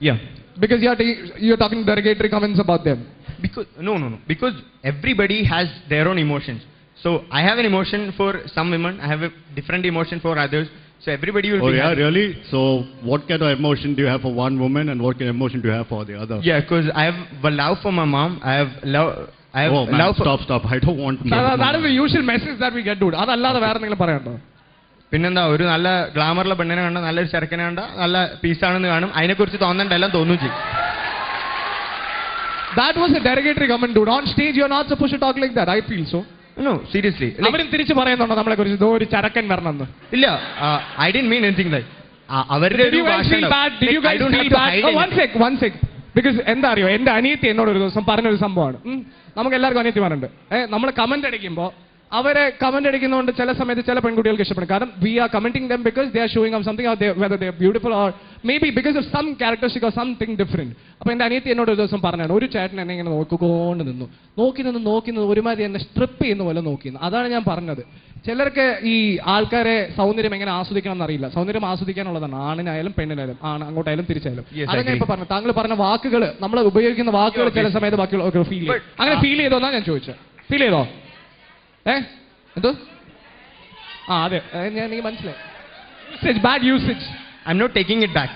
Yeah. because you're talking derogatory comments about them. Because no. Because everybody has their own emotions. So I have an emotion for some women. I have a different emotion for others. So everybody will Oh be yeah, happy. really? So what kind of emotion do you have for one woman and what kind of emotion do you have for the other? Yeah, because I have a love for my mom. I have Oh man, love for... stop. I don't want to. That is the usual message that we get, dude. അതല്ലാതെ വേറെ എന്തെങ്കിലും പറയണ്ടോ? പിന്നെന്താ ഒരു നല്ല ഗ്ലാമറുള്ള പെണ്ണിനെ കണ്ട നല്ലൊരു ചെറുക്കനെ കണ്ട നല്ല പീസാണെന്ന് കാണും അതിനെക്കുറിച്ച് തോന്നണ്ടെല്ലാം തോന്നും ചെയ്യും. That was a derogatory comment, dude. On stage you're not supposed to talk like that. I feel so. No, seriously. അവരും തിരിച്ചു പറയുന്നുണ്ടോ നമ്മളെ കുറിച്ച് ഒരു ചരക്കൻ വരണമെന്ന്? ഇല്ല, I didn't mean anything like. അവരുടെ Did you guys feel bad? Did you guys feel bad? Oh, one sec. Because എന്താ അറിയോ, എന്റെ അനിയത്തി എന്നോട് ഒരു ദിവസം പറഞ്ഞൊരു സംഭവമാണ്. നമുക്ക് എല്ലാവർക്കും അനിയത്തിമാരുണ്ട്. നമ്മൾ കമന്റ് അടിക്കുമ്പോൾ അവരെ കമന്റ് അടിക്കുന്നതുകൊണ്ട് ചില സമയത്ത് ചില പെൺകുട്ടികൾക്ക് ഇഷ്ടപ്പെടും. കാരണം we are commenting them because they are showing off something whether they are beautiful or may be because of some characteristic or something different. അപ്പോൾ എൻ്റെ അനിയത്തി എന്നോട് ഒരു ദിവസം പറഞ്ഞാണ്, ഒരു ചേട്ടൻ എന്നെ ഇങ്ങനെ നോക്കിക്കൊണ്ട് നിന്നു, നോക്കി നിന്ന് ഒരുമാതിരി എന്നെ സ്ട്രിപ്പ് ചെയ്യുന്ന പോലെ നോക്കിയിരുന്നു. അതാണ് ഞാൻ പറഞ്ഞത്. ചിലർക്ക് ഈ ആൾക്കാരെ സൗന്ദര്യം എങ്ങനെ ആസ്വദിക്കണം എന്നറിയില്ല. സൗന്ദര്യം ആസ്വദിക്കാനുള്ളതാണ്, ആണിനായാലും പെണ്ണിനായാലും, അങ്ങോട്ടായാലും തിരിച്ചായാലും. അതൊക്കെ ഇപ്പൊ പറഞ്ഞു. താങ്കൾ പറഞ്ഞ വാക്കുകൾ, നമ്മൾ ഉപയോഗിക്കുന്ന വാക്കുകൾ ചില സമയത്ത് ബാക്കിയുള്ള ഫീൽ ചെയ്യും. അങ്ങനെ ഫീൽ ചെയ്തോന്നാ ഞാൻ ചോദിച്ചത്. ഫീൽ ചെയ്തോ? എന്തോ? അതെ, ഞാൻ എനിക്ക് മനസ്സിലായി. Usage, bad usage. I'm not taking it back.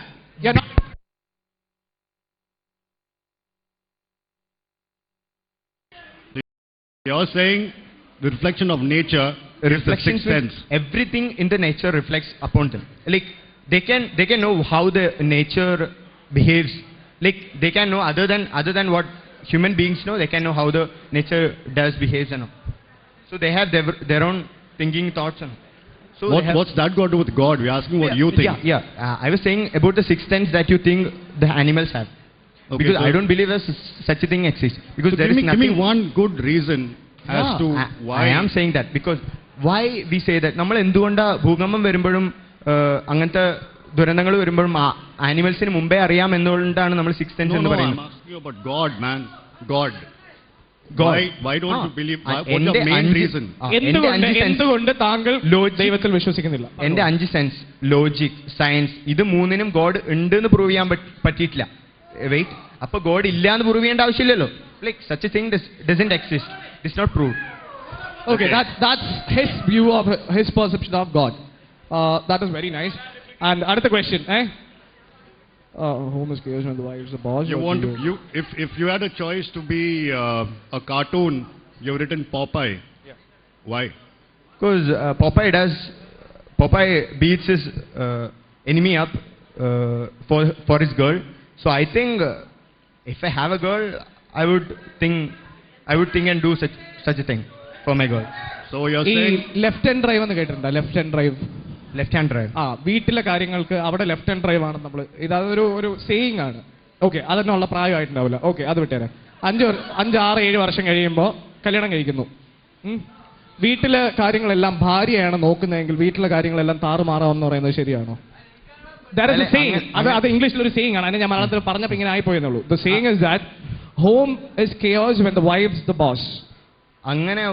You're saying the reflection of nature is the sixth sense. Everything in the nature reflects upon them. Like they can know how the nature behaves. Like they can know other than what human beings know. They can know how the nature does behaves and all. So they have their own thinking thoughts and. So What's that got to do with God? We're asking what you think. Yeah. I was saying about the sixth sense that you think the animals have. Okay, because so I don't believe such a thing exists. Because so there is nothing. Give me one good reason as to why. I am saying that because why we say that. നമ്മൾ എന്തുകൊണ്ടാ ഭൂകമ്പം വരുമ്പോഴും അങ്ങനത്തെ ദുരന്തങ്ങൾ വരുമ്പോഴും ആനിമൽസിന് മുമ്പേ അറിയാം എന്നുകൊണ്ടാണ് നമ്മൾ സിക്സ് സെൻസ് എന്ന് പറയുന്നത്. I'm asking you about God, man. God. Why don't you believe? What's the main reason? എന്തുകൊണ്ട് താങ്കൾ ദൈവത്തിൽ വിശ്വസിക്കുന്നില്ല? എന്റെ 5 സെൻസ്, ലോജിക്, സയൻസ്, ഇത് മൂന്നിനും ഗോഡ് ഉണ്ട് എന്ന് പ്രൂവ് ചെയ്യാൻ പറ്റിയിട്ടില്ല. വെയിറ്റ്, അപ്പൊ ഗോഡ് ഇല്ല എന്ന് പ്രൂവ് ചെയ്യേണ്ട ആവശ്യമില്ലല്ലോ. Like such A thing doesn't exist. It's not proved. Okay, that's his view of his perception of God. That is very nice. And another question, home is chaos and the wife is the boss. If you had a choice to be a cartoon, you've written Popeye. Yeah. Why? Because Popeye beats his enemy up for his girl. So I think if I have a girl, I would think and do such a thing for my girl. So you're ഈ saying left hand drive എന്ന് കേട്ടിട്ടുണ്ടോ? Left hand drive. Left hand drive. വീട്ടിലെ കാര്യങ്ങൾക്ക് അവിടെ left hand drive ആണ് നമ്മൾ. ഇതൊരു saying ആണ്. ഓക്കെ, അതിനുള്ള പ്രായമായിട്ടുണ്ടാവില്ല. ഓക്കെ, അത് വിട്ടേരാം. 5, 6, 7 വർഷം കഴിയുമ്പോൾ കല്യാണം കഴിക്കുന്നു. വീട്ടിലെ കാര്യങ്ങളെല്ലാം ഭാര്യയാണ് നോക്കുന്നതെങ്കിൽ വീട്ടിലെ കാര്യങ്ങളെല്ലാം താറുമാറാവെന്ന് പറയുന്നത് ശരിയാണോ? അത് ഇംഗ്ലീഷിലൊരു സേയിങ് ആണ്. അതിനെ ഞാൻ മലയാളത്തിൽ പറഞ്ഞപ്പോൾ ഇങ്ങനെ ആയിപ്പോയെന്നുള്ളൂ. The saying is that home is chaos when the wife is the boss. അങ്ങനെ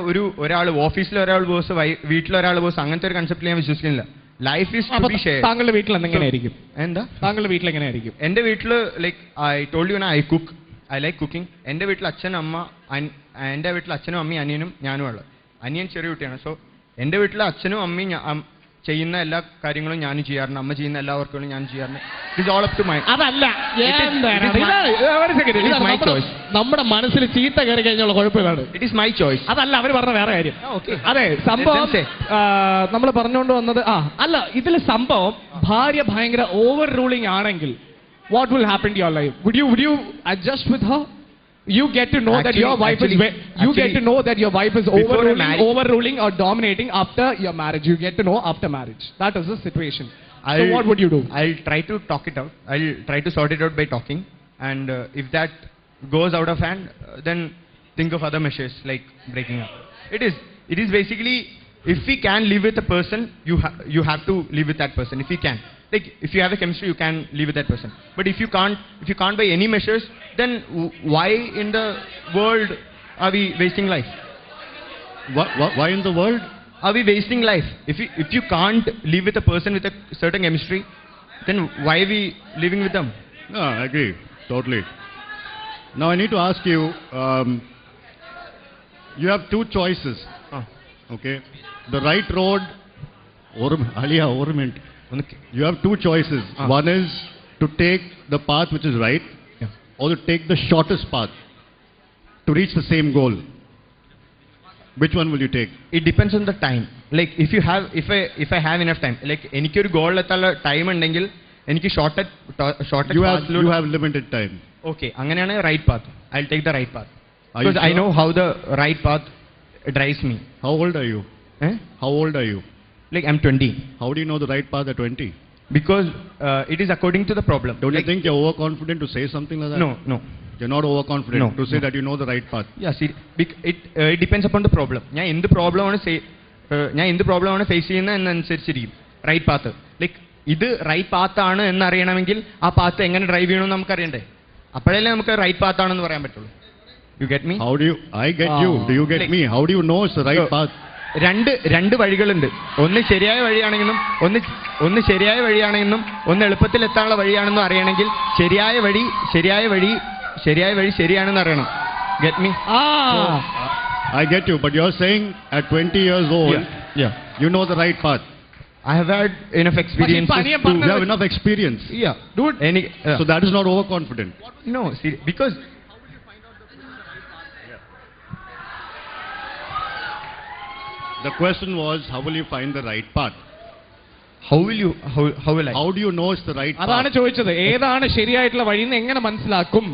ഒരാൾ ഓഫീസിൽ ഒരാൾ ബോസ്, വീട്ടിലൊരാൾ ബോസ്, അങ്ങനത്തെ ഒരു കൺസെപ്റ്റ് ഞാൻ വിശ്വസിക്കുന്നില്ല. Life is to be shared. താങ്കളുടെ വീട്ടിൽ എങ്ങനെയായിരിക്കും? എന്താ താങ്കളുടെ വീട്ടിൽ എങ്ങനെയായിരിക്കും? എൻ്റെ വീട്ടിൽ like I told you I cook, I like cooking. എൻ്റെ വീട്ടിൽ അച്ഛനും അമ്മയും അനിയനും ഞാനും ഉള്ളത്. അനിയൻ ചെറിയ കുട്ടിയാണ്. സോ എൻ്റെ വീട്ടിൽ അച്ഛനും അമ്മയും ചെയ്യുന്ന എല്ലാ കാര്യങ്ങളും ഞാനും ചെയ്യാറുണ്ട്. അമ്മ ചെയ്യുന്ന എല്ലാ വർക്കുകളും ഞാൻ ചെയ്യാറുണ്ട്. It is all up to my. അതല്ല, നമ്മുടെ മനസ്സിൽ ചീത്ത കയറി കഴിഞ്ഞുള്ള കുഴപ്പമില്ലാണ്. It is my choice. അതല്ല അവർ പറഞ്ഞ വേറെ കാര്യം. അതെ, സംഭവം നമ്മൾ പറഞ്ഞുകൊണ്ട് വന്നത് അല്ല, ഇതിൽ സംഭവം ഭാര്യ ഭയങ്കര ഓവർ റൂളിംഗ് ആണെങ്കിൽ what will happen to your life? Would you adjust with her? You get to know that your wife is overruling or dominating after your marriage. You get to know after marriage. That is the situation. So what would you do? I'll try to talk it out. I'll try to sort it out by talking. And if that goes out of hand, then think of other measures like breaking up. It is basically, if we can live with a person, you have to live with that person. If you can. Like, if you have a chemistry, you can live with that person. But if you can't by any measures, then why in the world are we wasting life? Why in the world are we wasting life? If you can't live with a person with a certain chemistry, then why are we living with them? No, I agree totally. Now I need to ask you. You have two choices. Okay, the right road or you have two choices. One is to take the path which is right, or to take the shortest path to reach the same goal. Which one will you take? It depends on the time. Like if I have enough time, like എനിക്കൊരു goal എത്താനുള്ള time ഉണ്ടെങ്കിൽ എനിക്ക് shortest you have limited time. Okay, അങ്ങനെയാണ് right path. I'll take the right path because I know how the right path drives me. How old are you? How old are you? Like I'm 20. How do you know the right path at 20? Because it is according to the problem. Don't you think you're overconfident to say something like that? No. You're not overconfident to say that you know the right path. Yeah, see, it depends upon the problem. ഞാൻ എന്ത് പ്രോബ്ലമാണ് face ചെയ്യുന്നത് എന്നനുസരിച്ചിരിക്കും right path. Like ഇത് right path ആണ് എന്നറിയണമെങ്കിൽ ആ path എങ്ങനെ drive ചെയ്യണമെന്ന് നമുക്കറിയണ്ടേ. അപ്പോഴല്ലേ നമുക്ക് റൈറ്റ് പാത്ത് ആണെന്ന് പറയാൻ പറ്റുള്ളൂ. You get me? How do you? I get you. Do you get me? How do you know it's the right path? രണ്ട് വഴികളുണ്ട്. ഒന്ന് ശരിയായ വഴിയാണെന്നും ഒന്ന് എളുപ്പത്തിൽ എത്താനുള്ള വഴിയാണെന്നും അറിയണമെങ്കിൽ ശരിയായ വഴി ശരിയാണെന്ന് അറിയണം. Get me? I get you, but you're saying at 20 years old, you know the right path. I have had enough experience. You have enough experience. Yeah, dude. So that is not overconfident. No, see, because the question was, how will you find the right path? How will I? How do you know it's the right path? അതാണ് ചോദിച്ചത്. ഏതാണ് ശരിയായിട്ടുള്ള വഴി എന്ന് എങ്ങനെ മനസ്സിലാക്കും?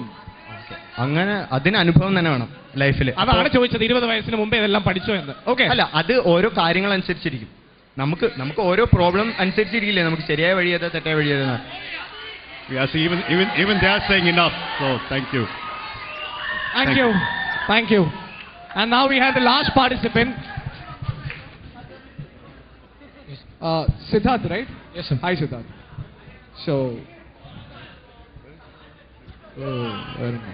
അങ്ങനെ അതിന് അനുഭവം തന്നെ വേണം ലൈഫിൽ. അതാണ് ചോദിച്ചത്. 20 വയസ്സിന് മുമ്പേ ഇതെല്ലാം പഠിച്ചോ എന്ന്. ഓക്കെ, അല്ല, അത് ഓരോ കാര്യങ്ങൾ അനുസരിച്ചിരിക്കും. നമുക്ക് ഓരോ പ്രോബ്ലം അനുസരിച്ചിരിക്കില്ലേ നമുക്ക് ശരിയായ വഴി ഏതാ തെറ്റായ വഴി ഏതാ. Yes, even they are saying enough. So thank you. Thank you. And now we have the last participant. Siddharth, right? Yes, sir. Hi, Siddharth. So, where am I?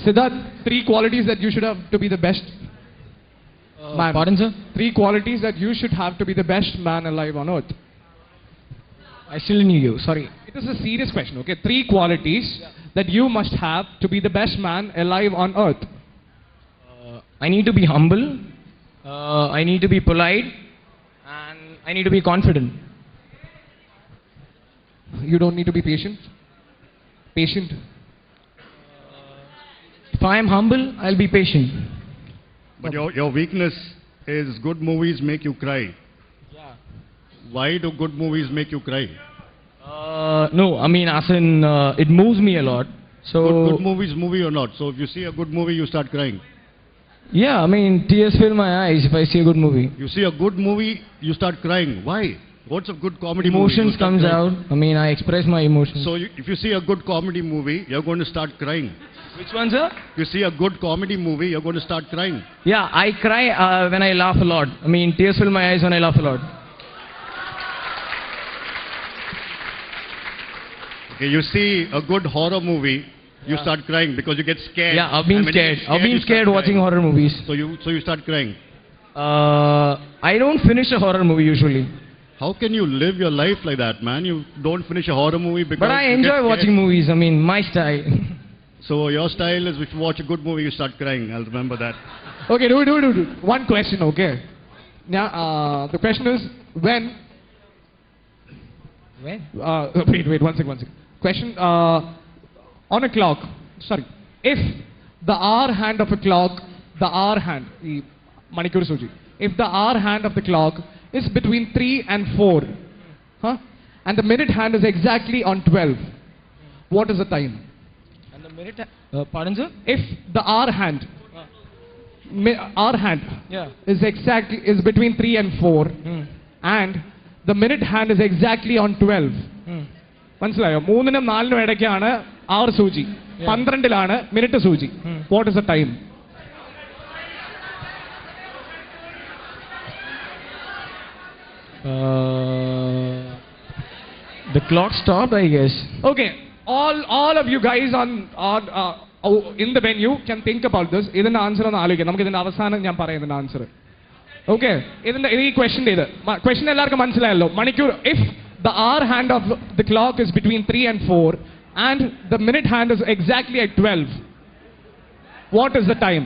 Siddharth, 3 qualities that you should have to be the best man. Pardon, sir? 3 qualities that you should have to be the best man alive on earth. I still didn't hear you. Sorry. It is a serious question, okay? 3 qualities that you must have to be the best man alive on earth. I need to be humble. I need to be polite. And I need to be confident. You don't need to be patient? Patient? If I am humble, I'll be patient. But your weakness is good movies make you cry. Yeah. Why do good movies make you cry? No, I mean, as in, it moves me a lot. So, Good movies movie or not? So if you see a good movie, you start crying. yeah, I mean, tears fill my eyes if I see a good movie. You see a good movie, you start crying. Why? What's a good comedy movie? Emotions You start comes crying. out. I mean, I express my emotions. So if you see a good comedy movie, you're going to start crying. Which one, sir? You see a good comedy movie, you're going to start crying. Yeah, I cry when I laugh a lot. I mean, tears fill my eyes when I laugh a lot. Okay, you see a good horror movie, you start crying because you get scared. Yeah, I've been And when you scared. get I've been you start scared watching crying. horror movies. So you start crying. I don't finish a horror movie usually. How can you live your life like that, man? You don't finish a horror movie because But I you get enjoy scared. watching movies. I mean, my style. So your style is if you watch a good movie, you start crying. I'll remember that. Okay, do. One question, okay? Now, the question is when. When? Wait, one second. Question, on a clock, sorry, if the hour hand of a clock, the hour hand, the Manikur Suji, if the hour hand of the clock is between 3 and 4, and the minute hand is exactly on 12, what is the time? And the minute. Pardon, sir? If the hour hand, Yeah. is between 3 and 4, and the minute hand is exactly on 12. മനസ്സിലായോ? 3-നും 4-നും ഇടയ്ക്കാണ് അവർ സൂചി, 12-ലാണ് minute സൂചി. What is the time? The clock stopped, I guess. Okay, all of you guys in the venue can think about this. ഇതിന്റെ answer ഒന്ന് ആലോചിക്കാം. നമുക്ക് ഇതിന്റെ അവസാനം ഞാൻ പറയാം ഇതിന്റെ ആൻസർ. ഓക്കെ, ഇതിന്റെ ഈ ക്വസ്റ്റിന്റെ ക്വസ്റ്റൻ എല്ലാവർക്കും മനസ്സിലായല്ലോ. മണിക്കൂർ, if the hour hand of the clock is between 3 and 4 and the minute hand is exactly at 12, what is the time?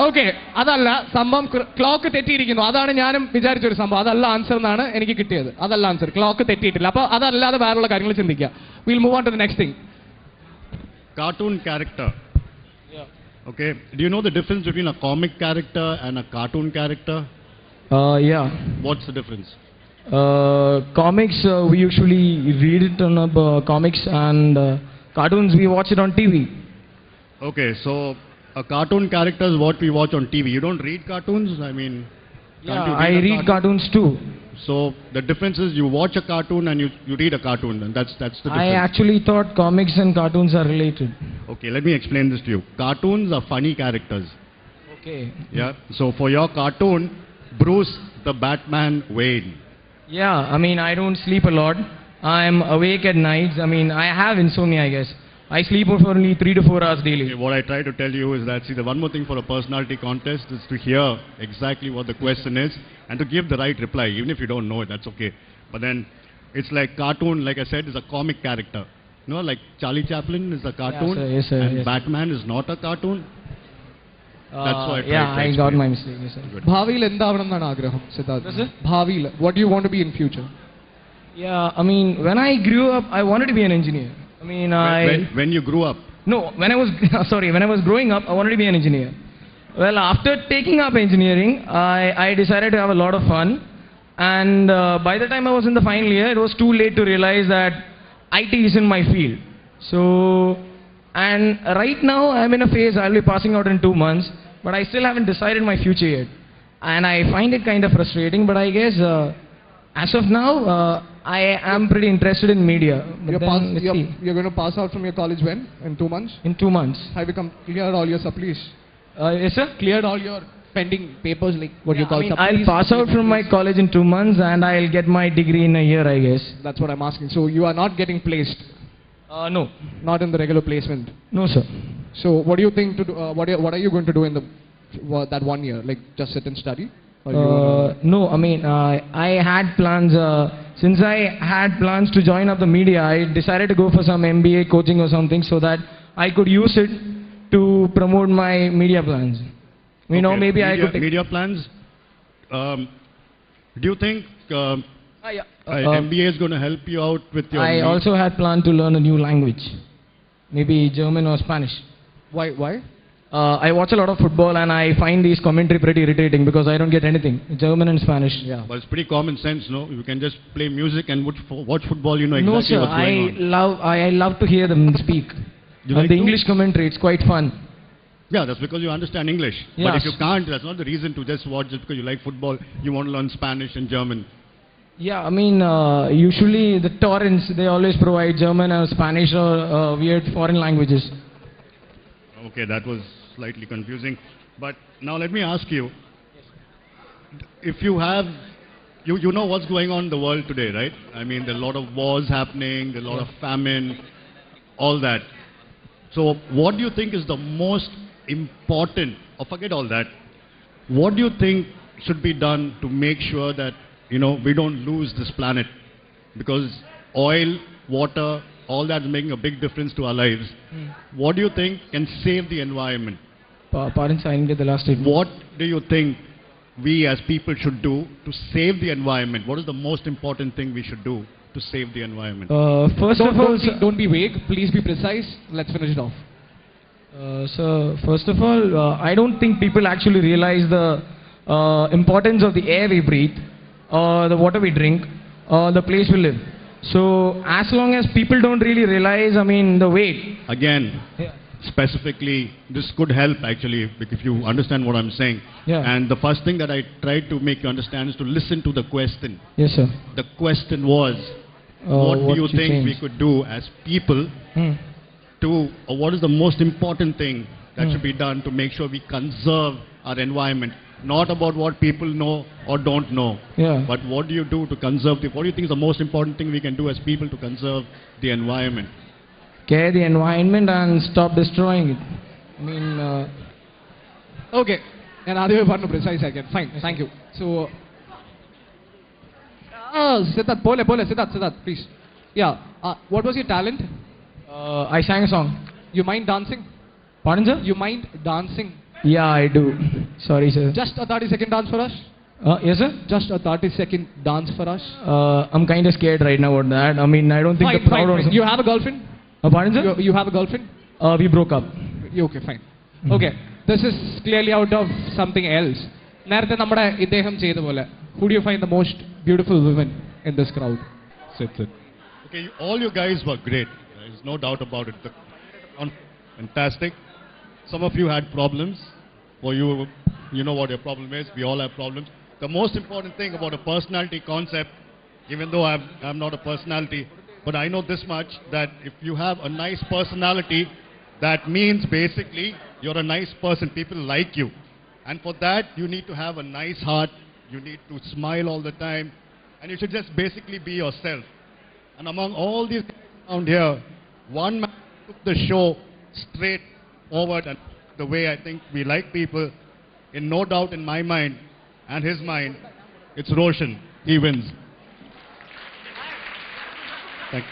Okay, അതല്ല സംഭവം. ക്ലോക്ക് തെറ്റിയിരിക്കുന്നു. അതാണ് ഞാനും വിചാരിച്ചൊരു സംഭവം. അതല്ല ആൻസർ എന്നാണ് എനിക്ക് കിട്ടിയത്. അതല്ല ആൻസർ. ക്ലോക്ക് തെറ്റിയിട്ടില്ല. അപ്പോൾ അതല്ലാതെ വേറെയുള്ള കാര്യങ്ങൾ ചിന്തിക്കുക. Will move on to the next thing. Cartoon character. Okay. Do you know the difference between a comic character and a cartoon character? Yeah. What's the difference? Comics, we usually read it on comics, and cartoons we watch it on TV. Okay, so a cartoon character is what we watch on TV. You don't read cartoons? I mean, can't you I a read cartoons too. So the difference is you watch a cartoon and you read a cartoon, and that's the difference. I actually thought comics and cartoons are related. Okay, let me explain this to you. Cartoons are funny characters. Okay. Yeah. So for your cartoon, Bruce the Batman Wayne. Yeah, I mean, I don't sleep a lot. I'm awake at nights. I mean, I have insomnia, I guess. I sleep for only 3 to 4 hours daily. Okay, what I try to tell you is that, see, the one more thing for a personality contest is to hear exactly what the question is and to give the right reply. Even if you don't know it, that's okay. But then, it's like cartoon, like I said, is a comic character. You know, like Charlie Chaplin is a cartoon, Yes, sir, and yes. Batman is not a cartoon. That's why I tried Yeah, to I got explain. my mistake, yes, sir. Good. ഭാവിയിൽ എന്താവണം എന്നാണ് ആഗ്രഹം Siddharth? Yes, sir. ഭാവിയിൽ what do you want to be in future? Yeah, I mean, when I grew up, I wanted to be an engineer. I mean, When you grew up, No, when I was when I was growing up, I wanted to be an engineer. Well, after taking up engineering, I decided to have a lot of fun, and by the time I was in the final year, it was too late to realize that IT isn't my field. So, and right now I'm in a phase I'll be passing out in 2 months, but I still haven't decided my future yet, and I find it kind of frustrating. But I guess as of now, I am pretty interested in media. But then, let's see. You're going to pass out from your college when? In 2 months? In 2 months. Have you cleared all your supplies? Yes, sir. Cleared all your pending papers, like what you call I mean, supplies? I'll pass out from my college in 2 months, and I'll get my degree in a year, I guess. That's what I'm asking. So you are not getting placed? No. Not in the regular placement? No, sir. So what do you think to do? What are you going to do in that 1 year? Like just sit and study? Or No, I mean, I had plans. Since I had plans to join up the media, I decided to go for some MBA coaching or something so that I could use it to promote my media plans. You know, okay, maybe I could. Media plans. Do you think Yeah. MBA is going to help you out with your? I also had planned to learn a new language. maybe German or Spanish. Why? I watch a lot of football and I find these commentary pretty irritating because I don't get anything. German and Spanish. Yeah. But it's pretty common sense, no? You can just play music and watch football, you know No, exactly sir. what's going on. I love to hear them speak. You And like the to? English commentary, it's quite fun. Yeah, that's because you understand English. But Yes. if you can't, that's not the reason to just watch just because you like football. You want to learn Spanish and German. Yeah, I mean, usually the torrents, they always provide German or Spanish or weird foreign languages. Okay, that was slightly confusing. But now let me ask you, if you have, you know what's going on in the world today, right? I mean, there are a lot of wars happening, there are a lot of famine, all that. So what do you think is the most important, or forget all that, what do you think should be done to make sure that, you know, we don't lose this planet? Because oil, water, all that is making a big difference to our lives. What do you think can save the environment? Pardon, sir, I didn't get the last statement. What do you think we as people should do to save the environment? What is the most important thing we should do to save the environment? First of all, sir, Don't be vague. Please be precise. Let's finish it off. so first of all, I don't think people actually realize the importance of the air we breathe, the water we drink, the place we live. So as long as people don't really realize, I mean, the weight. Again, specifically, this could help actually, if you understand what I'm saying. Yeah. And the first thing that I tried to make you understand is to listen to the question. Yes, sir. The question was, what do you think change? we could do as people or what is the most important thing that should be done to make sure we conserve our environment? Not about what people know or don't know, Yeah. but what do you do to conserve what do you think is the most important thing we can do as people to conserve the environment? Care the environment and stop destroying it. I mean, Okay. And ആദ്യമേ പറഞ്ഞു precise ആക്കാൻ. Fine. Thank you. So, Siddharth, Siddharth, please. Yeah. What was your talent? I sang a song. You mind dancing? Pardon, sir? You mind dancing? Yeah, I do. Sorry, sir. Just a 30-second dance for us? Yes, sir? Just a 30-second dance for us? I'm kind of scared right now about that. I mean, I don't think the crowd Fine. You have a girlfriend? Pardon, sir? You have a girlfriend? We broke up. Okay, fine. Okay. This is clearly out of something else. നേരത്തെ നമ്മുടെ ഇദ്ദേഹം ചെയ്ത പോലെ, who do you find the most beautiful women in this crowd? Sit. Okay, all you guys were great. There's no doubt about it. Fantastic. Some of you had problems. For you, you know what your problem is. We all have problems. The most important thing about a personality concept, even though I'm not a personality, but I know this much, that if you have a nice personality, that means basically you're a nice person. People like you. And for that, you need to have a nice heart. You need to smile all the time. And you should just basically be yourself. And among all these around here, one man took the show straight forward and the way I think we like people, in no doubt in my mind and his mind, it's Roshan. He wins. Thank you.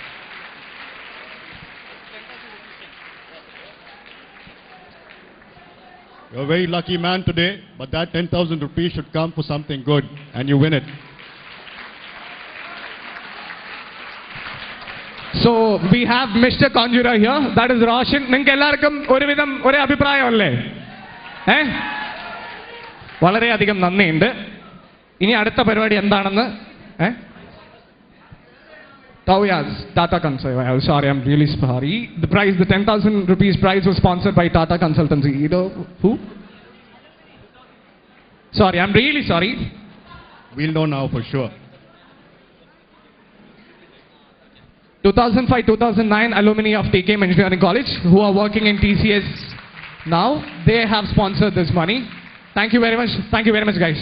You're a very lucky man today, but that 10,000 rupees should come for something good, and you win it. So we have Mr. Conjurer here. That is Roshan. നിങ്ങൾക്ക് എല്ലാവർക്കും ഒരുവിധം ഒരേ അഭിപ്രായമല്ലേ? വളരെയധികം നന്ദിയുണ്ട്. ഇനി അടുത്ത പരിപാടി എന്താണെന്ന് Oh yes, Tata Consultancy. Sorry, I'm really sorry. The prize, the 10,000 rupees prize was sponsored by Tata Consultancy. You know who? Sorry, I'm really sorry. We'll know now for sure. 2005-2009 alumni of TKM Engineering College who are working in TCS now, they have sponsored this money. Thank you very much. Thank you very much, guys.